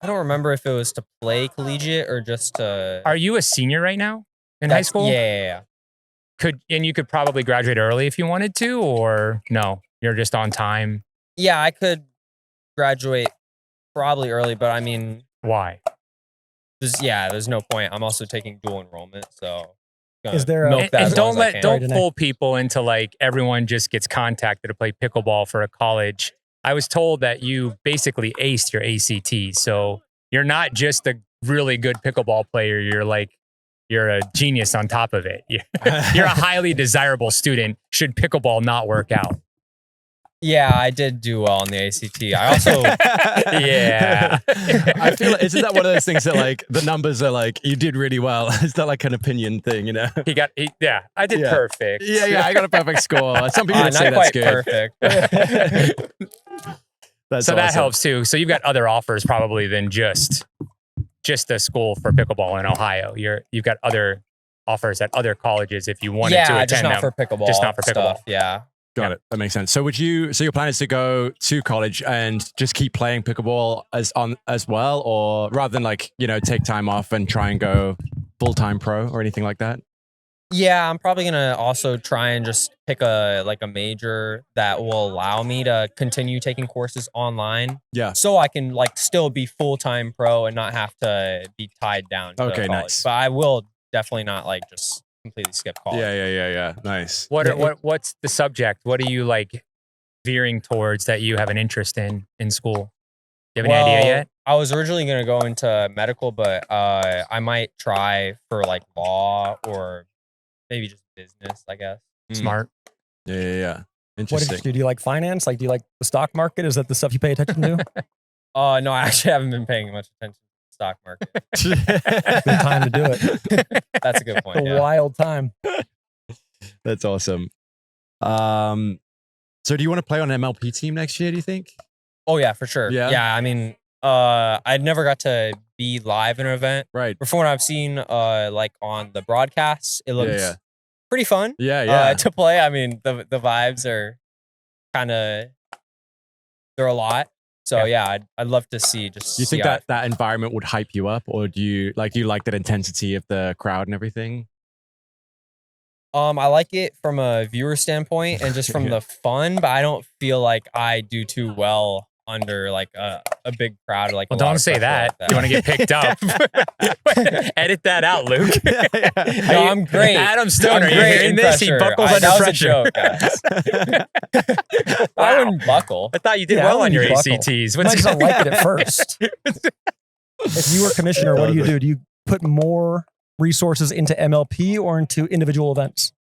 [SPEAKER 2] I don't remember if it was to play collegiate or just to.
[SPEAKER 4] Are you a senior right now in high school?
[SPEAKER 2] Yeah.
[SPEAKER 4] And you could probably graduate early if you wanted to, or no? You're just on time.
[SPEAKER 2] Yeah, I could graduate probably early, but I mean,
[SPEAKER 4] Why?
[SPEAKER 2] there's no point. I'm also taking dual enrollment, so gonna
[SPEAKER 3] Is there a-
[SPEAKER 2] milk
[SPEAKER 4] And,
[SPEAKER 2] that
[SPEAKER 4] and
[SPEAKER 2] as long
[SPEAKER 4] don't
[SPEAKER 2] as I can.
[SPEAKER 3] Sorry,
[SPEAKER 4] don't
[SPEAKER 3] Danae.
[SPEAKER 4] pull people into like everyone just gets contacted to play pickleball for a college. I was told that you basically aced your ACT, so you're not just a really good pickleball player. You're a genius on top of it. You're a highly desirable student. Should pickleball not work out?
[SPEAKER 2] Yeah, I did do well on the ACT. I also
[SPEAKER 4] Yeah.
[SPEAKER 1] I feel like, isn't that one of those things that like the numbers are like you did really well? Is that like an opinion thing, I did Yeah.
[SPEAKER 4] perfect.
[SPEAKER 1] Yeah, I got a perfect score. Some people would say
[SPEAKER 2] not
[SPEAKER 1] that's
[SPEAKER 2] quite
[SPEAKER 1] good.
[SPEAKER 2] perfect.
[SPEAKER 1] That's
[SPEAKER 4] So that
[SPEAKER 1] awesome.
[SPEAKER 4] helps too. So you've got other offers probably than just a school for pickleball in Ohio. You've got other offers at other colleges if you wanted to
[SPEAKER 2] Yeah,
[SPEAKER 4] attend
[SPEAKER 2] just not
[SPEAKER 4] them.
[SPEAKER 2] for pickleball.
[SPEAKER 4] Just not for
[SPEAKER 2] stuff,
[SPEAKER 4] pickleball.
[SPEAKER 2] Yeah.
[SPEAKER 1] Got it. That makes sense. So your plan is to go to college and just keep playing pickleball as well, or rather than like, take time off and try and go full-time pro or anything like that?
[SPEAKER 2] Yeah, I'm probably gonna also try and just pick a major that will allow me to continue taking courses online.
[SPEAKER 1] Yeah.
[SPEAKER 2] So I can still be full-time pro and not have to be tied down to
[SPEAKER 1] Okay,
[SPEAKER 2] college.
[SPEAKER 1] nice.
[SPEAKER 2] But I will definitely not just completely skip college.
[SPEAKER 1] Yeah. Nice.
[SPEAKER 4] What's the subject? What are you veering towards that you have an interest in school? Do you have any idea yet?
[SPEAKER 2] I was originally gonna go into medical, but I might try for law or maybe just business, I guess.
[SPEAKER 4] Smart.
[SPEAKER 1] Yeah.
[SPEAKER 3] What
[SPEAKER 1] Interesting.
[SPEAKER 3] did you do? Do you like finance? Do you like the stock market? Is that the stuff you pay attention to?
[SPEAKER 2] No, I actually haven't been paying much attention to the stock market.
[SPEAKER 3] Good time to do it.
[SPEAKER 2] That's a good point.
[SPEAKER 3] A
[SPEAKER 2] Yeah.
[SPEAKER 3] wild time.
[SPEAKER 1] That's awesome. So do you want to play on an MLP team next year, do you think?
[SPEAKER 2] Oh yeah, for sure.
[SPEAKER 1] Yeah?
[SPEAKER 2] Yeah. I mean, I never got to be live in an event.
[SPEAKER 1] Right.
[SPEAKER 2] But from what I've seen, on the broadcasts, it looks pretty fun.
[SPEAKER 1] Yeah.
[SPEAKER 2] To play. I mean, the vibes are kind of, they're a lot. So yeah, I'd love to see just.
[SPEAKER 1] Do you think that environment would hype you up, or do you like that intensity of the crowd and everything?
[SPEAKER 2] I like it from a viewer standpoint and just from the fun, but I don't feel like I do too well under a big crowd. Well,
[SPEAKER 4] don't say that. You want to get picked up. Edit that out, Luke.
[SPEAKER 2] No, I'm great.
[SPEAKER 4] Adam Stone,
[SPEAKER 2] I'm
[SPEAKER 4] are you
[SPEAKER 2] great
[SPEAKER 4] hearing
[SPEAKER 2] in
[SPEAKER 4] this? He
[SPEAKER 2] pressure.
[SPEAKER 4] buckles under
[SPEAKER 2] that was
[SPEAKER 4] pressure.
[SPEAKER 2] a joke, guys. I wouldn't buckle.
[SPEAKER 4] I thought you did
[SPEAKER 3] Yeah,
[SPEAKER 4] well
[SPEAKER 3] I
[SPEAKER 4] on your
[SPEAKER 3] wouldn't buckle.
[SPEAKER 4] ACTs.
[SPEAKER 3] You might just not like it at first. If you were commissioner, what do? Do you put more resources into MLP or into individual events?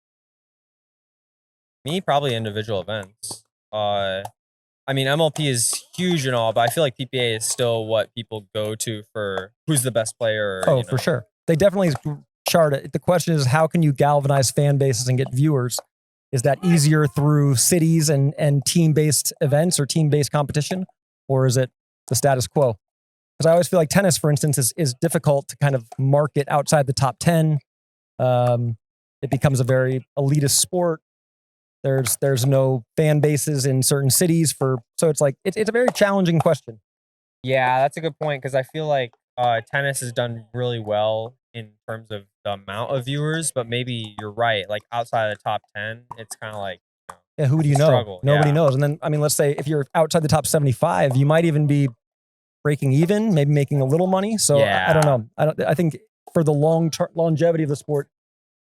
[SPEAKER 2] Me, probably individual events. I mean, MLP is huge and all, but I feel like PPA is still what people go to for who's the best player.
[SPEAKER 3] Oh, for sure. They definitely chart it. The question is, how can you galvanize fan bases and get viewers? Is that easier through cities and team-based events or team-based competition? Or is it the status quo? Because I always feel like tennis, for instance, is difficult to kind of market outside the top 10. It becomes a very elitist sport. There's no fan bases in certain cities so it's it's a very challenging question.
[SPEAKER 2] Yeah, that's a good point because I feel like tennis has done really well in terms of the amount of viewers, but maybe you're right. Outside of the top 10, it's kind of
[SPEAKER 3] Yeah, who do you know?
[SPEAKER 2] struggle.
[SPEAKER 3] Nobody knows. And then, I mean, let's say if you're outside the top 75, you might even be breaking even, maybe making a little money. So I don't know. I think for the longevity of the sport,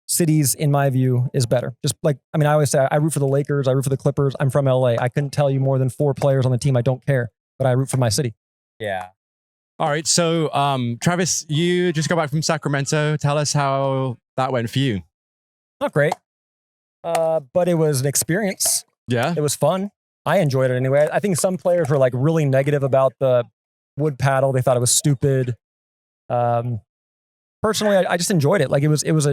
[SPEAKER 3] cities, in my view, is better. I always say I root for the Lakers. I root for the Clippers. I'm from LA. I couldn't tell you more than 4 players on the team. I don't care, but I root for my city.
[SPEAKER 2] Yeah.
[SPEAKER 1] All right. So, Travis, you just got back from Sacramento. Tell us how that went for you.
[SPEAKER 3] Not great, but it was an experience.
[SPEAKER 1] Yeah.
[SPEAKER 3] It was fun. I enjoyed it anyway. I think some players were really negative about the wood paddle. They thought it was stupid. Personally, I just enjoyed it. It was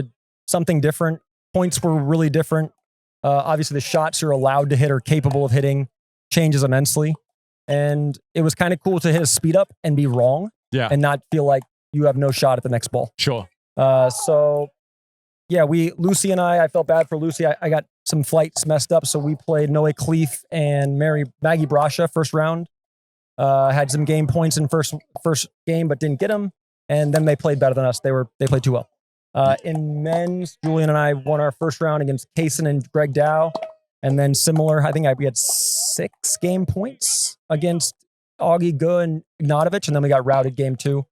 [SPEAKER 3] something different. Points were really different. Obviously, the shots you're allowed to hit or capable of hitting changes immensely. And it was kind of cool to hit a speed up and be wrong and not feel like you have no shot at the next ball.
[SPEAKER 1] Sure.
[SPEAKER 3] So, yeah, Lucy and I felt bad for Lucy. I got some flights messed up. So we played Noe Cleef and Maggie Brasha first round. Had some game points in first game, but didn't get them. And then they played better than us. They played too well. In men's, Julian and I won our first round against Kaysen and Greg Dow. And then similar, I think we had 6 game points against Augie, Gu, and Ignatovich. And then we got routed game 2.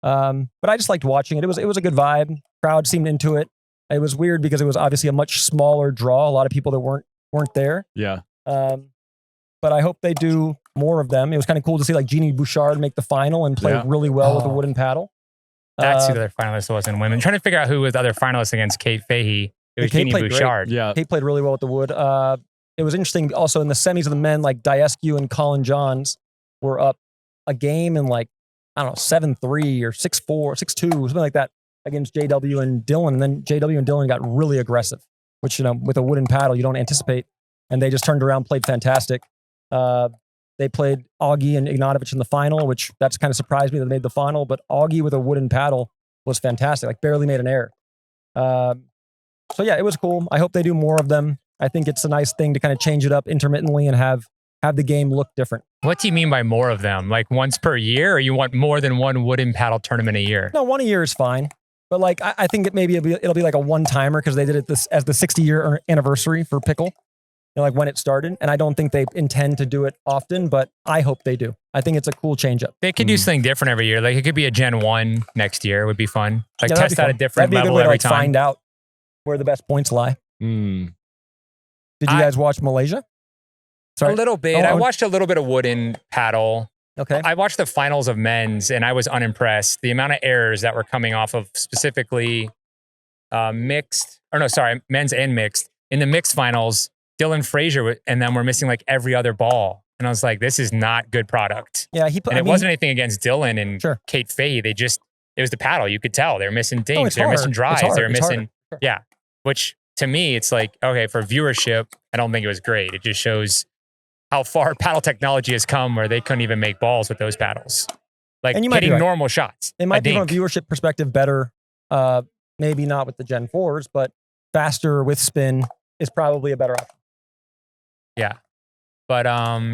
[SPEAKER 3] But I just liked watching it. It was a good vibe. Crowd seemed into it. It was weird because it was obviously a much smaller draw. A lot of people that weren't there.
[SPEAKER 1] Yeah.
[SPEAKER 3] But I hope they do more of them. It was kind of cool to see Jeannie Bouchard make the final and play really well with a wooden paddle.
[SPEAKER 4] That's who the other finalist was in women. I'm trying to figure out who was the other finalist against Kate Fahey. It was Jeannie Bouchard.
[SPEAKER 1] Yeah.
[SPEAKER 3] Kate played really well with the wood. It was interesting also in the semis of the men, Diescu and Colin Johns were up a game in 7-3 or 6-4, 6-2, something like that against JW and Dylan. And then JW and Dylan got really aggressive, which, with a wooden paddle, you don't anticipate. And they just turned around, played fantastic. They played Augie and Ignatovich in the final, which that's kind of surprised me that they made the final. But Augie with a wooden paddle was fantastic, barely made an error. So yeah, it was cool. I hope they do more of them. I think it's a nice thing to kind of change it up intermittently and have the game look different.
[SPEAKER 4] What do you mean by more of them? Like once per year, or you want more than one wooden paddle tournament a year?
[SPEAKER 3] No, one a year is fine. But like, I think it'll be like a one-timer because they did it as the 60-year anniversary for Pickle, like when it started. And I don't think they intend to do it often, but I hope they do. I think it's a cool change-up.
[SPEAKER 4] They could do something different every year. Like it could be a Gen 1 next year. It would be fun. Like
[SPEAKER 3] Yeah, that'd
[SPEAKER 4] test
[SPEAKER 3] be
[SPEAKER 4] out a
[SPEAKER 3] fun.
[SPEAKER 4] different
[SPEAKER 3] That'd be a good
[SPEAKER 4] level
[SPEAKER 3] way to,
[SPEAKER 4] every
[SPEAKER 3] like,
[SPEAKER 4] time.
[SPEAKER 3] find out where the best points lie.
[SPEAKER 1] Mm.
[SPEAKER 3] Did you guys watch Malaysia?
[SPEAKER 4] A little bit.
[SPEAKER 3] Oh,
[SPEAKER 4] I watched a little bit of wooden paddle.
[SPEAKER 3] Okay.
[SPEAKER 4] I watched the finals of men's and I was unimpressed. The amount of errors that were coming off of specifically men's and mixed. In the mixed finals, Dylan Frazier and them were missing like every other ball. And I was like, this is not good product.
[SPEAKER 3] Yeah,
[SPEAKER 4] And it wasn't anything against Dylan and
[SPEAKER 3] Sure.
[SPEAKER 4] Kate Fahey. It was the paddle. You could tell they were missing dings.
[SPEAKER 3] it's
[SPEAKER 4] They were missing
[SPEAKER 3] hard. It's
[SPEAKER 4] drives. They
[SPEAKER 3] hard.
[SPEAKER 4] were
[SPEAKER 3] It's
[SPEAKER 4] missing,
[SPEAKER 3] hard. Sure.
[SPEAKER 4] yeah. Which to me, it's like, okay, for viewership, I don't think it was great. It just shows how far paddle technology has come where they couldn't even make balls with those paddles. Like
[SPEAKER 3] And you might be
[SPEAKER 4] hitting
[SPEAKER 3] right.
[SPEAKER 4] normal shots.
[SPEAKER 3] It might
[SPEAKER 4] a
[SPEAKER 3] be from a
[SPEAKER 4] dink.
[SPEAKER 3] viewership perspective better. Maybe not with the Gen 4s, but faster with spin is probably a better option.
[SPEAKER 4] Yeah. But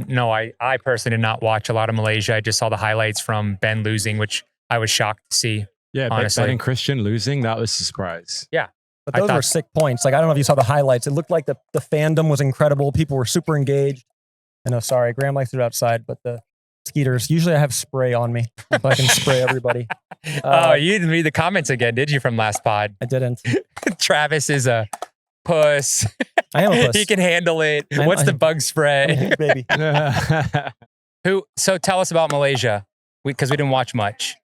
[SPEAKER 4] no, I personally did not watch a lot of Malaysia. I just saw the highlights from Ben losing, which I was shocked to see.
[SPEAKER 1] Yeah,
[SPEAKER 4] Honestly.
[SPEAKER 1] Ben and Christian losing, that was a surprise.
[SPEAKER 3] But
[SPEAKER 4] I
[SPEAKER 3] those were
[SPEAKER 4] thought-
[SPEAKER 3] sick points. Like, I don't know if you saw the highlights. It looked like the fandom was incredible. People were super engaged. I know, sorry, Graham likes it outside, but the skeeters, usually I have spray on me if I can spray everybody.
[SPEAKER 4] Oh, you didn't read the comments again, did you, from last pod?
[SPEAKER 3] I didn't.
[SPEAKER 4] Travis is a puss.
[SPEAKER 3] I am a puss.
[SPEAKER 4] He can handle it.
[SPEAKER 3] I'm-
[SPEAKER 4] What's the
[SPEAKER 3] I'm-
[SPEAKER 4] bug
[SPEAKER 3] I'm a
[SPEAKER 4] spray?
[SPEAKER 3] huge baby.
[SPEAKER 4] So tell us about Malaysia, because we didn't watch much.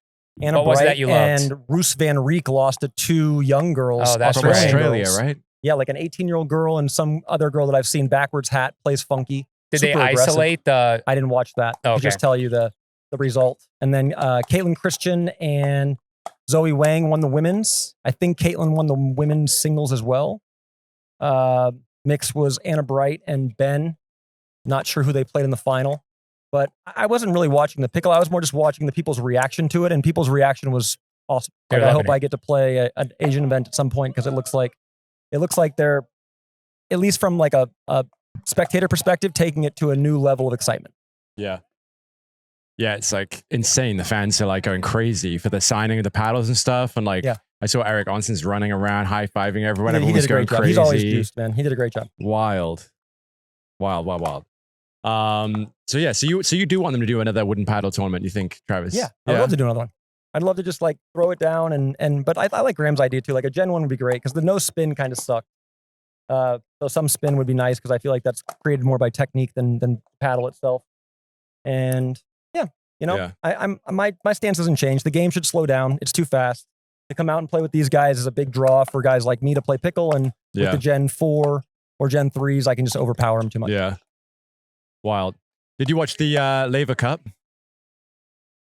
[SPEAKER 3] Anna
[SPEAKER 4] What was it
[SPEAKER 3] Bright
[SPEAKER 4] that you loved?
[SPEAKER 3] and Roos van Riek lost to two young girls.
[SPEAKER 4] Oh, that's
[SPEAKER 1] From
[SPEAKER 4] right.
[SPEAKER 1] Australia,
[SPEAKER 3] girls.
[SPEAKER 1] right?
[SPEAKER 3] Yeah, like an 18-year-old girl and some other girl that I've seen backwards hat plays funky.
[SPEAKER 4] Did they
[SPEAKER 3] Super aggressive.
[SPEAKER 4] isolate the?
[SPEAKER 3] I didn't watch that. I
[SPEAKER 4] Okay.
[SPEAKER 3] just tell you the result. And then Caitlin Christian and Zoe Wang won the women's. I think Caitlin won the women's singles as well. Mix was Anna Bright and Ben. Not sure who they played in the final. But I wasn't really watching the pickle. I was more just watching the people's reaction to it. And people's reaction was awesome.
[SPEAKER 4] They're
[SPEAKER 3] Like, I
[SPEAKER 4] loving
[SPEAKER 3] hope
[SPEAKER 4] it.
[SPEAKER 3] I get to play an Asian event at some point because it looks like they're, at least from like a spectator perspective, taking it to a new level of excitement.
[SPEAKER 1] Yeah. Yeah, it's like insane. The fans are like going crazy for the signing of the paddles and stuff. And like,
[SPEAKER 3] Yeah.
[SPEAKER 1] I saw Eric Onson's running around, high-fiving everyone.
[SPEAKER 3] He
[SPEAKER 1] Everyone
[SPEAKER 3] did
[SPEAKER 1] was
[SPEAKER 3] a
[SPEAKER 1] going
[SPEAKER 3] great job.
[SPEAKER 1] crazy.
[SPEAKER 3] He's always juiced, man. He did a great job.
[SPEAKER 1] Wild. So yeah, so you do want them to do another wooden paddle tournament, you think, Travis?
[SPEAKER 3] Yeah, I'd love to do another one. I'd love to just like throw it down but I like Graham's idea too. Like a Gen 1 would be great because the no spin kind of sucked. So some spin would be nice because I feel like that's created more by technique than paddle itself. And yeah, my stance hasn't changed. The game should slow down. It's too fast. To come out and play with these guys is a big draw for guys like me to play pickle, and with the Gen 4 or Gen 3s, I can just overpower them too much.
[SPEAKER 1] Yeah. Wild. Did you watch the Laver Cup?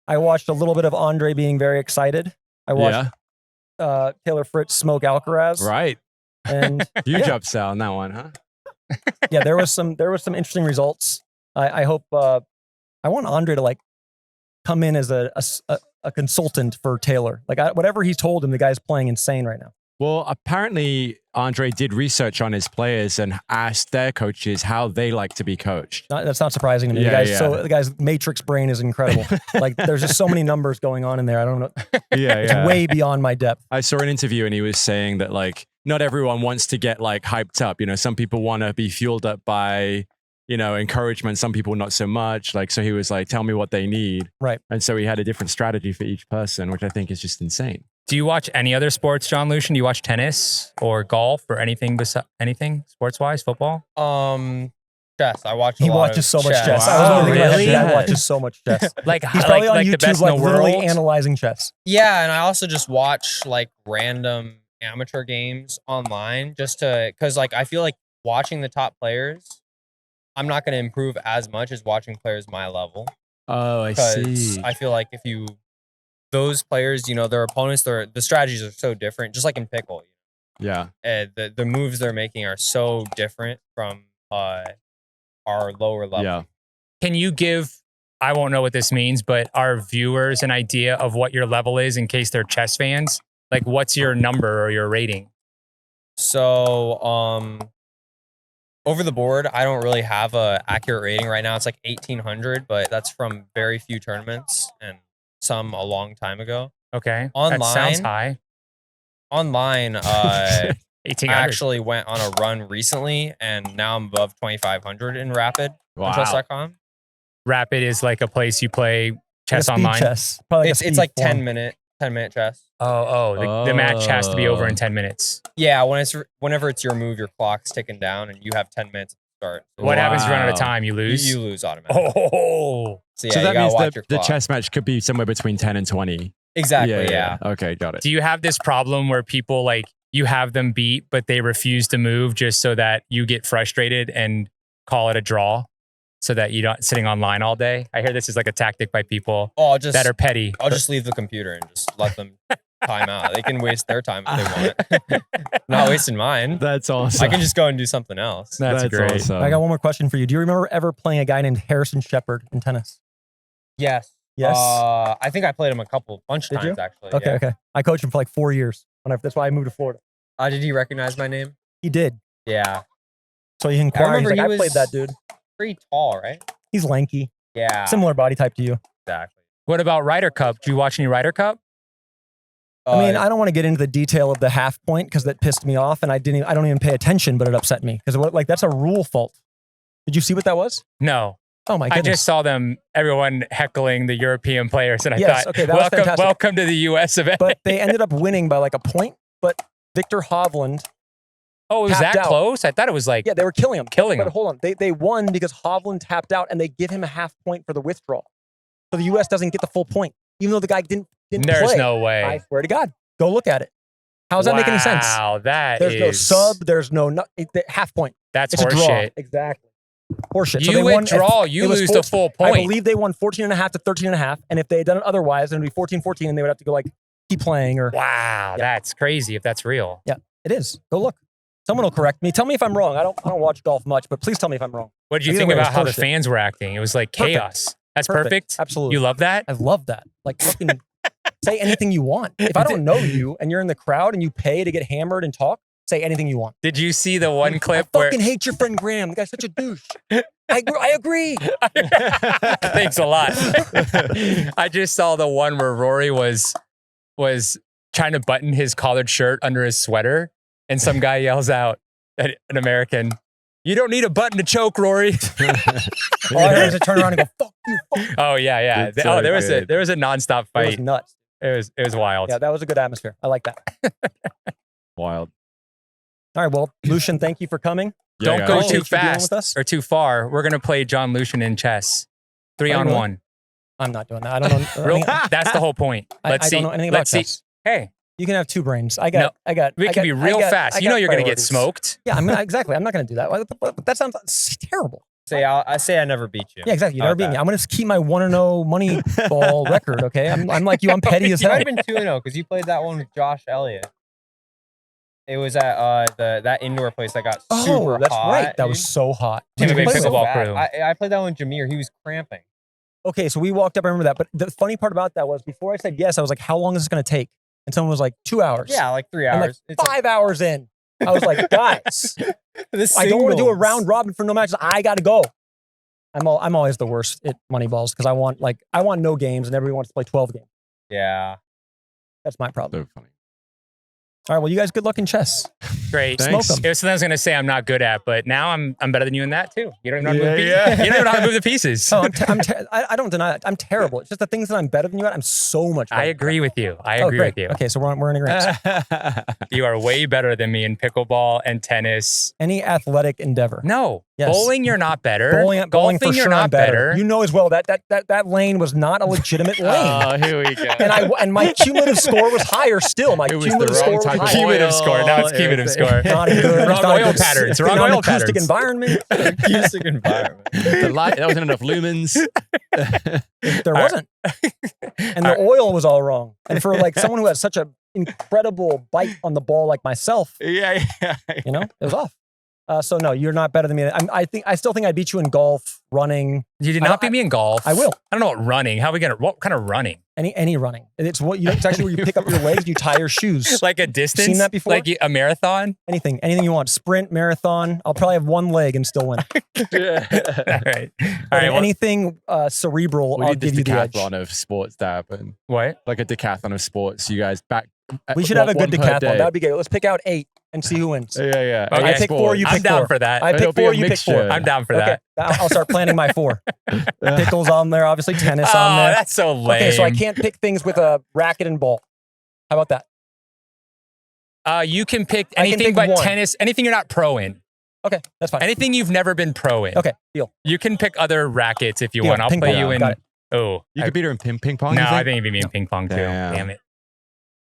[SPEAKER 3] I watched a little bit of Andre being very excited. I watched Taylor Fritz smoke Alcaraz.
[SPEAKER 1] Right.
[SPEAKER 3] And
[SPEAKER 1] Huge
[SPEAKER 3] Yeah.
[SPEAKER 1] upsell on that one, huh?
[SPEAKER 3] yeah, there was some interesting results. I hope I want Andre to like come in as a consultant for Taylor. Like whatever he's told him, the guy's playing insane right now.
[SPEAKER 1] Well, apparently Andre did research on his players and asked their coaches how they like to be coached.
[SPEAKER 3] That's not surprising to me.
[SPEAKER 1] Yeah,
[SPEAKER 3] The guy's matrix brain is incredible. Like there's just so many numbers going on in there. I don't know. It's way beyond my depth.
[SPEAKER 1] I saw an interview and he was saying that like not everyone wants to get like hyped up. You know, some people want to be fueled up by, you know, encouragement. Some people not so much. Like, so he was like, tell me what they need.
[SPEAKER 3] Right.
[SPEAKER 1] And so he had a different strategy for each person, which I think is just insane.
[SPEAKER 4] Do you watch any other sports, John Lucian? Do you watch tennis or golf or anything sports wise, football?
[SPEAKER 2] Chess. I watch.
[SPEAKER 3] He watches so much chess.
[SPEAKER 1] Wow.
[SPEAKER 3] I was only thinking about
[SPEAKER 4] Really?
[SPEAKER 3] that. He watches so much chess.
[SPEAKER 4] Like
[SPEAKER 3] He's probably on
[SPEAKER 4] like
[SPEAKER 3] YouTube,
[SPEAKER 4] the best
[SPEAKER 3] like
[SPEAKER 4] in the
[SPEAKER 3] literally
[SPEAKER 4] world.
[SPEAKER 3] analyzing chess.
[SPEAKER 2] Yeah, and I also just watch like random amateur games online just because like I feel like watching the top players, I'm not going to improve as much as watching players my level.
[SPEAKER 1] Oh, I
[SPEAKER 2] Because
[SPEAKER 1] see.
[SPEAKER 2] I feel like those players, you know, their opponents, the strategies are so different. Just like in pickle,
[SPEAKER 1] Yeah.
[SPEAKER 2] the moves they're making are so different from our lower level.
[SPEAKER 1] Yeah.
[SPEAKER 4] Can you give, I won't know what this means, but our viewers an idea of what your level is in case they're chess fans? Like what's your number or your rating?
[SPEAKER 2] So, over the board, I don't really have a accurate rating right now. It's like 1,800, but that's from very few tournaments and some a long time ago.
[SPEAKER 4] Okay.
[SPEAKER 2] Online,
[SPEAKER 4] That sounds high.
[SPEAKER 2] Online,
[SPEAKER 4] 1800.
[SPEAKER 2] I actually went on a run recently, and now I'm above 2,500 in Rapid on chess.com.
[SPEAKER 4] Rapid is like a place you play chess
[SPEAKER 3] Speed
[SPEAKER 4] online.
[SPEAKER 3] chess. Probably
[SPEAKER 2] It's like 10-minute chess.
[SPEAKER 4] The match has to be over in 10 minutes.
[SPEAKER 2] Yeah, whenever it's your move, your clock's ticking down, and you have 10 minutes to start. So
[SPEAKER 4] What happens if you run out of time? You lose?
[SPEAKER 2] you lose automatically.
[SPEAKER 4] Oh.
[SPEAKER 2] So, yeah,
[SPEAKER 1] So
[SPEAKER 2] you
[SPEAKER 1] that
[SPEAKER 2] gotta
[SPEAKER 1] means
[SPEAKER 2] watch
[SPEAKER 1] the
[SPEAKER 2] your clock.
[SPEAKER 1] chess match could be somewhere between 10 and 20.
[SPEAKER 2] Exactly, yeah.
[SPEAKER 1] Okay, got it.
[SPEAKER 4] Do you have this problem where people like you have them beat, but they refuse to move just so that you get frustrated and call it a draw so that you're not sitting online all day? I hear this is like a tactic by people that are petty.
[SPEAKER 2] I'll just leave the computer and just let them time out. They can waste their time if they want. Not wasting mine.
[SPEAKER 1] That's awesome.
[SPEAKER 2] I can just go and do something else.
[SPEAKER 4] That's great.
[SPEAKER 1] Awesome.
[SPEAKER 3] I got one more question for you. Do you remember ever playing a guy named Harrison Shepard in tennis?
[SPEAKER 2] Yes.
[SPEAKER 3] Yes.
[SPEAKER 2] I think I played him bunch of
[SPEAKER 3] Did
[SPEAKER 2] times
[SPEAKER 3] you?
[SPEAKER 2] actually.
[SPEAKER 3] Okay,
[SPEAKER 2] yeah.
[SPEAKER 3] okay. I coached him for like 4 years. That's why I moved to Florida.
[SPEAKER 2] Did he recognize my name?
[SPEAKER 3] He did.
[SPEAKER 2] Yeah.
[SPEAKER 3] So he inquired. He's
[SPEAKER 2] remember
[SPEAKER 3] like,
[SPEAKER 2] he
[SPEAKER 3] I played
[SPEAKER 2] was-
[SPEAKER 3] that dude.
[SPEAKER 2] Pretty tall, right?
[SPEAKER 3] He's lanky.
[SPEAKER 2] Yeah.
[SPEAKER 3] Similar body type to you.
[SPEAKER 2] Exactly.
[SPEAKER 4] What about Ryder Cup? Do you watch any Ryder Cup?
[SPEAKER 3] I mean, I don't want to get into the detail of the half point because that pissed me off, and I don't even pay attention, but it upset me because like that's a rule fault. Did you see what that was?
[SPEAKER 4] No.
[SPEAKER 3] Oh my
[SPEAKER 4] I
[SPEAKER 3] goodness!
[SPEAKER 4] just saw everyone heckling the European players, and I
[SPEAKER 3] Yes,
[SPEAKER 4] thought,
[SPEAKER 3] okay, that was fantastic.
[SPEAKER 4] welcome to the U.S. event.
[SPEAKER 3] But they ended up winning by like a point. But Victor Hovland,
[SPEAKER 4] oh, it was
[SPEAKER 3] tapped
[SPEAKER 4] that
[SPEAKER 3] out.
[SPEAKER 4] close? I thought it was like
[SPEAKER 3] yeah, they were killing him.
[SPEAKER 4] killing
[SPEAKER 3] But
[SPEAKER 4] him.
[SPEAKER 3] hold on, they won because Hovland tapped out, and they give him a half point for the withdrawal. So the U.S. doesn't get the full point, even though the guy didn't
[SPEAKER 4] There's
[SPEAKER 3] play.
[SPEAKER 4] no way.
[SPEAKER 3] I swear to God, go look at it. How does that make any sense?
[SPEAKER 4] Wow,
[SPEAKER 3] There's no sub. There's no half point.
[SPEAKER 4] That's
[SPEAKER 3] It's a draw.
[SPEAKER 4] horseshit.
[SPEAKER 3] Exactly. Horseshit.
[SPEAKER 4] You
[SPEAKER 3] they won
[SPEAKER 4] withdraw,
[SPEAKER 3] at-
[SPEAKER 4] you
[SPEAKER 3] it was
[SPEAKER 4] lose the full
[SPEAKER 3] I
[SPEAKER 4] point.
[SPEAKER 3] believe they won 14.5 to 13.5. And if they had done it otherwise, then it would be 14-14 and they would have to go like keep playing or
[SPEAKER 4] Wow, that's crazy if that's real.
[SPEAKER 3] it is. Go look. Someone will correct me. Tell me if I'm wrong. I don't watch golf much, but please tell me if I'm wrong.
[SPEAKER 4] What did you
[SPEAKER 3] Either
[SPEAKER 4] think
[SPEAKER 3] way, it was
[SPEAKER 4] about how the
[SPEAKER 3] horseshit.
[SPEAKER 4] fans were acting? It was like
[SPEAKER 3] Perfect.
[SPEAKER 4] chaos. That's perfect.
[SPEAKER 3] Absolutely.
[SPEAKER 4] You love that?
[SPEAKER 3] I love that. Like fucking say anything you want. If I don't know you and you're in the crowd and you pay to get hammered and talk, say anything you want.
[SPEAKER 4] Did you see the one
[SPEAKER 3] I
[SPEAKER 4] clip where
[SPEAKER 3] fucking hate your friend Graham. The guy's such a douche. I agree.
[SPEAKER 4] Thanks a lot. I just saw the one where Rory was trying to button his collared shirt under his sweater, and some guy yells out at an American, "You don't need a button to choke, Rory."
[SPEAKER 3] All I heard is a turn around and go, fuck you, fuck you.
[SPEAKER 4] Oh yeah.
[SPEAKER 1] It's so
[SPEAKER 4] there
[SPEAKER 1] good.
[SPEAKER 4] was a nonstop
[SPEAKER 3] It was
[SPEAKER 4] fight.
[SPEAKER 3] nuts.
[SPEAKER 4] It was wild.
[SPEAKER 3] Yeah, that was a good atmosphere. I like that.
[SPEAKER 1] Wild.
[SPEAKER 3] All right, well, Lucian, thank you for coming.
[SPEAKER 4] Don't
[SPEAKER 1] guys.
[SPEAKER 4] go
[SPEAKER 3] Appreciate
[SPEAKER 4] too
[SPEAKER 3] you dealing
[SPEAKER 4] fast
[SPEAKER 3] with us.
[SPEAKER 4] or too far. We're gonna play John Lucian in chess, 3-on-1.
[SPEAKER 3] I'm not doing that. I don't know.
[SPEAKER 4] Real, that's the whole point.
[SPEAKER 3] I
[SPEAKER 4] Let's see.
[SPEAKER 3] don't know anything about
[SPEAKER 4] Let's see.
[SPEAKER 3] chess.
[SPEAKER 4] Hey,
[SPEAKER 3] You can have two brains. I got.
[SPEAKER 4] we can be real fast. You know you're gonna get
[SPEAKER 3] priorities.
[SPEAKER 4] smoked.
[SPEAKER 3] Yeah, I'm exactly. I'm not gonna do that. That sounds terrible.
[SPEAKER 2] I say I never beat you.
[SPEAKER 3] Yeah, exactly. You
[SPEAKER 2] How
[SPEAKER 3] never
[SPEAKER 2] about
[SPEAKER 3] beat me.
[SPEAKER 2] that?
[SPEAKER 3] I'm gonna just keep my 1-0 money ball record. Okay, I'm like you. I'm petty as
[SPEAKER 2] You
[SPEAKER 3] hell.
[SPEAKER 2] might have been 2-0 because you played that one with Josh Elliott. It was at that indoor place that got super
[SPEAKER 3] Oh, that's
[SPEAKER 2] hot.
[SPEAKER 3] right. That
[SPEAKER 2] dude.
[SPEAKER 3] was so hot.
[SPEAKER 4] Team
[SPEAKER 3] Did
[SPEAKER 4] of
[SPEAKER 3] you
[SPEAKER 4] Big
[SPEAKER 3] play with
[SPEAKER 4] Pickleball
[SPEAKER 3] him?
[SPEAKER 4] crew.
[SPEAKER 2] I played that one with Jameer. He was cramping.
[SPEAKER 3] Okay, so we walked up. I remember that. But the funny part about that was before I said yes, I was like, "How long is this gonna take?" And someone was like, 2 hours.
[SPEAKER 2] Yeah, like 3
[SPEAKER 3] And
[SPEAKER 2] hours.
[SPEAKER 3] like 5 hours in, I was like, "Guys, I don't want to do a round robin for no matches. I got to go." I'm always the worst at money balls because I want no games and everybody wants to play 12 games.
[SPEAKER 2] Yeah.
[SPEAKER 3] That's my problem.
[SPEAKER 1] So funny.
[SPEAKER 3] All right, well, you guys, good luck in chess.
[SPEAKER 4] Great.
[SPEAKER 1] Thanks.
[SPEAKER 3] Smoke 'em.
[SPEAKER 4] It was something I was gonna say I'm not good at, but now I'm better than you in that too. You don't even know how to move the
[SPEAKER 1] Yeah,
[SPEAKER 4] pieces.
[SPEAKER 1] yeah.
[SPEAKER 4] You don't even know how to move the pieces.
[SPEAKER 3] Oh, I don't deny that. I'm terrible. It's just the things that I'm better than you at. I'm so much better.
[SPEAKER 4] I agree with you. I
[SPEAKER 3] Oh,
[SPEAKER 4] agree
[SPEAKER 3] great.
[SPEAKER 4] with you.
[SPEAKER 3] Okay, so we're in agreement.
[SPEAKER 4] You are way better than me in pickleball and tennis.
[SPEAKER 3] Any athletic endeavor.
[SPEAKER 4] No,
[SPEAKER 3] Yes.
[SPEAKER 4] bowling you're not better.
[SPEAKER 3] Bowling
[SPEAKER 4] Golfing
[SPEAKER 3] for
[SPEAKER 4] you're
[SPEAKER 3] sure
[SPEAKER 4] not
[SPEAKER 3] I'm better. You know as well that lane was not a legitimate lane.
[SPEAKER 1] Oh, here we go.
[SPEAKER 3] And my cumulative score was higher still. My
[SPEAKER 1] It was the
[SPEAKER 3] cumulative
[SPEAKER 1] wrong
[SPEAKER 3] score was
[SPEAKER 1] type of
[SPEAKER 3] higher.
[SPEAKER 4] Cumulative
[SPEAKER 1] oil,
[SPEAKER 4] score. Now it's cumulative
[SPEAKER 1] everything.
[SPEAKER 4] score.
[SPEAKER 3] Not good.
[SPEAKER 4] Wrong oil patterns. Wrong oil
[SPEAKER 3] acoustic
[SPEAKER 4] patterns.
[SPEAKER 3] environment.
[SPEAKER 2] Acoustic environment.
[SPEAKER 1] The light, that wasn't enough lumens.
[SPEAKER 3] There wasn't. And the oil was all wrong. And for like someone who has such an incredible bite on the ball like myself,
[SPEAKER 1] yeah.
[SPEAKER 3] it was off. So no, you're not better than me. I still think I beat you in golf, running.
[SPEAKER 4] You did not beat me in golf.
[SPEAKER 3] I will.
[SPEAKER 4] I don't know what running. How are we gonna? What kind of running?
[SPEAKER 3] Any running. It's it's actually where you pick up your legs, you tie your shoes.
[SPEAKER 4] Like a distance?
[SPEAKER 3] Seen that before?
[SPEAKER 4] Like a marathon?
[SPEAKER 3] Anything you want. Sprint, marathon. I'll probably have one leg and still win.
[SPEAKER 4] All right. Well,
[SPEAKER 3] Anything cerebral,
[SPEAKER 1] We
[SPEAKER 3] I'll
[SPEAKER 1] need this
[SPEAKER 3] give you the edge.
[SPEAKER 1] decathlon of sports to happen.
[SPEAKER 4] what?
[SPEAKER 1] Like a decathlon of sports. You guys back.
[SPEAKER 3] We should have a good
[SPEAKER 1] one per
[SPEAKER 3] decathlon.
[SPEAKER 1] day.
[SPEAKER 3] That'd be good. Let's pick out 8 and see who wins.
[SPEAKER 1] Yeah.
[SPEAKER 4] Okay.
[SPEAKER 3] I pick 4, you
[SPEAKER 4] I'm
[SPEAKER 3] pick
[SPEAKER 4] down
[SPEAKER 3] 4.
[SPEAKER 4] for that.
[SPEAKER 3] I
[SPEAKER 1] It'll
[SPEAKER 3] pick
[SPEAKER 1] be
[SPEAKER 3] 4,
[SPEAKER 1] a
[SPEAKER 3] you pick 4.
[SPEAKER 1] mixture.
[SPEAKER 4] I'm down for
[SPEAKER 3] Okay,
[SPEAKER 4] that.
[SPEAKER 3] I'll start planning my 4. Pickles on there, obviously tennis
[SPEAKER 4] Oh,
[SPEAKER 3] on there.
[SPEAKER 4] that's so lame.
[SPEAKER 3] Okay, so I can't pick things with a racket and ball. How about that?
[SPEAKER 4] You can pick
[SPEAKER 3] I can
[SPEAKER 4] anything
[SPEAKER 3] pick
[SPEAKER 4] but
[SPEAKER 3] one.
[SPEAKER 4] tennis, anything you're not pro in.
[SPEAKER 3] Okay, that's fine.
[SPEAKER 4] Anything you've never been pro in.
[SPEAKER 3] Okay, deal.
[SPEAKER 4] You can pick other rackets if you
[SPEAKER 3] Deal.
[SPEAKER 4] want. I'll
[SPEAKER 3] Ping
[SPEAKER 4] play
[SPEAKER 3] pong.
[SPEAKER 4] you in.
[SPEAKER 3] Got it.
[SPEAKER 4] Oh,
[SPEAKER 1] You could beat her in ping pong.
[SPEAKER 4] no,
[SPEAKER 1] you
[SPEAKER 4] I think you'd be me in ping pong too.
[SPEAKER 1] Damn.
[SPEAKER 4] Damn it.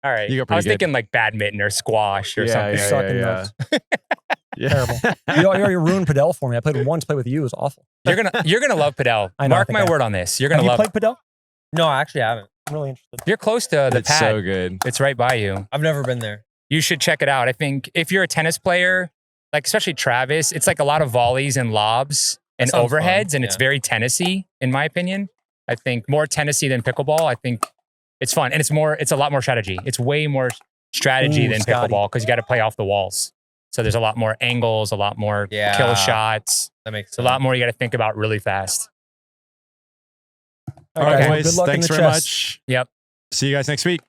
[SPEAKER 4] All right.
[SPEAKER 1] You got
[SPEAKER 4] I was
[SPEAKER 1] pretty good.
[SPEAKER 4] thinking like badminton or squash or
[SPEAKER 1] Yeah,
[SPEAKER 4] something.
[SPEAKER 3] You suck in those.
[SPEAKER 1] Yeah.
[SPEAKER 3] Terrible. You already ruined Padel for me. I played once. Play with you. It was awful.
[SPEAKER 4] You're gonna love Padel.
[SPEAKER 3] I know, I
[SPEAKER 4] Mark
[SPEAKER 3] think
[SPEAKER 4] my
[SPEAKER 3] I-
[SPEAKER 4] word on this. You're gonna
[SPEAKER 3] Have you
[SPEAKER 4] love
[SPEAKER 3] played Padel?
[SPEAKER 2] No, I actually haven't.
[SPEAKER 3] I'm really interested.
[SPEAKER 4] You're close to the
[SPEAKER 1] It's
[SPEAKER 4] pad.
[SPEAKER 1] so good.
[SPEAKER 4] It's right by you.
[SPEAKER 2] I've never been there.
[SPEAKER 4] You should check it out. I think if you're a tennis player, like especially Travis, it's like a lot of volleys and lobs and
[SPEAKER 2] sounds fun,
[SPEAKER 4] overheads, and it's
[SPEAKER 2] yeah.
[SPEAKER 4] very tennis-y, in my opinion. I think more tennis-y than pickleball. I think it's fun. And it's a lot more strategy. It's way more strategy
[SPEAKER 3] Ooh,
[SPEAKER 4] than
[SPEAKER 3] Scotty.
[SPEAKER 4] pickleball because you got to play off the walls. So there's a lot more angles, a lot more kill
[SPEAKER 2] Yeah.
[SPEAKER 4] shots.
[SPEAKER 2] That makes
[SPEAKER 4] It's
[SPEAKER 2] sense.
[SPEAKER 4] a lot more you got to think about really fast.
[SPEAKER 1] All right,
[SPEAKER 3] guys.
[SPEAKER 1] boys.
[SPEAKER 3] Good luck in
[SPEAKER 1] Thanks
[SPEAKER 3] the
[SPEAKER 1] very
[SPEAKER 3] chess.
[SPEAKER 1] much.
[SPEAKER 4] Yep.
[SPEAKER 1] See you guys next week.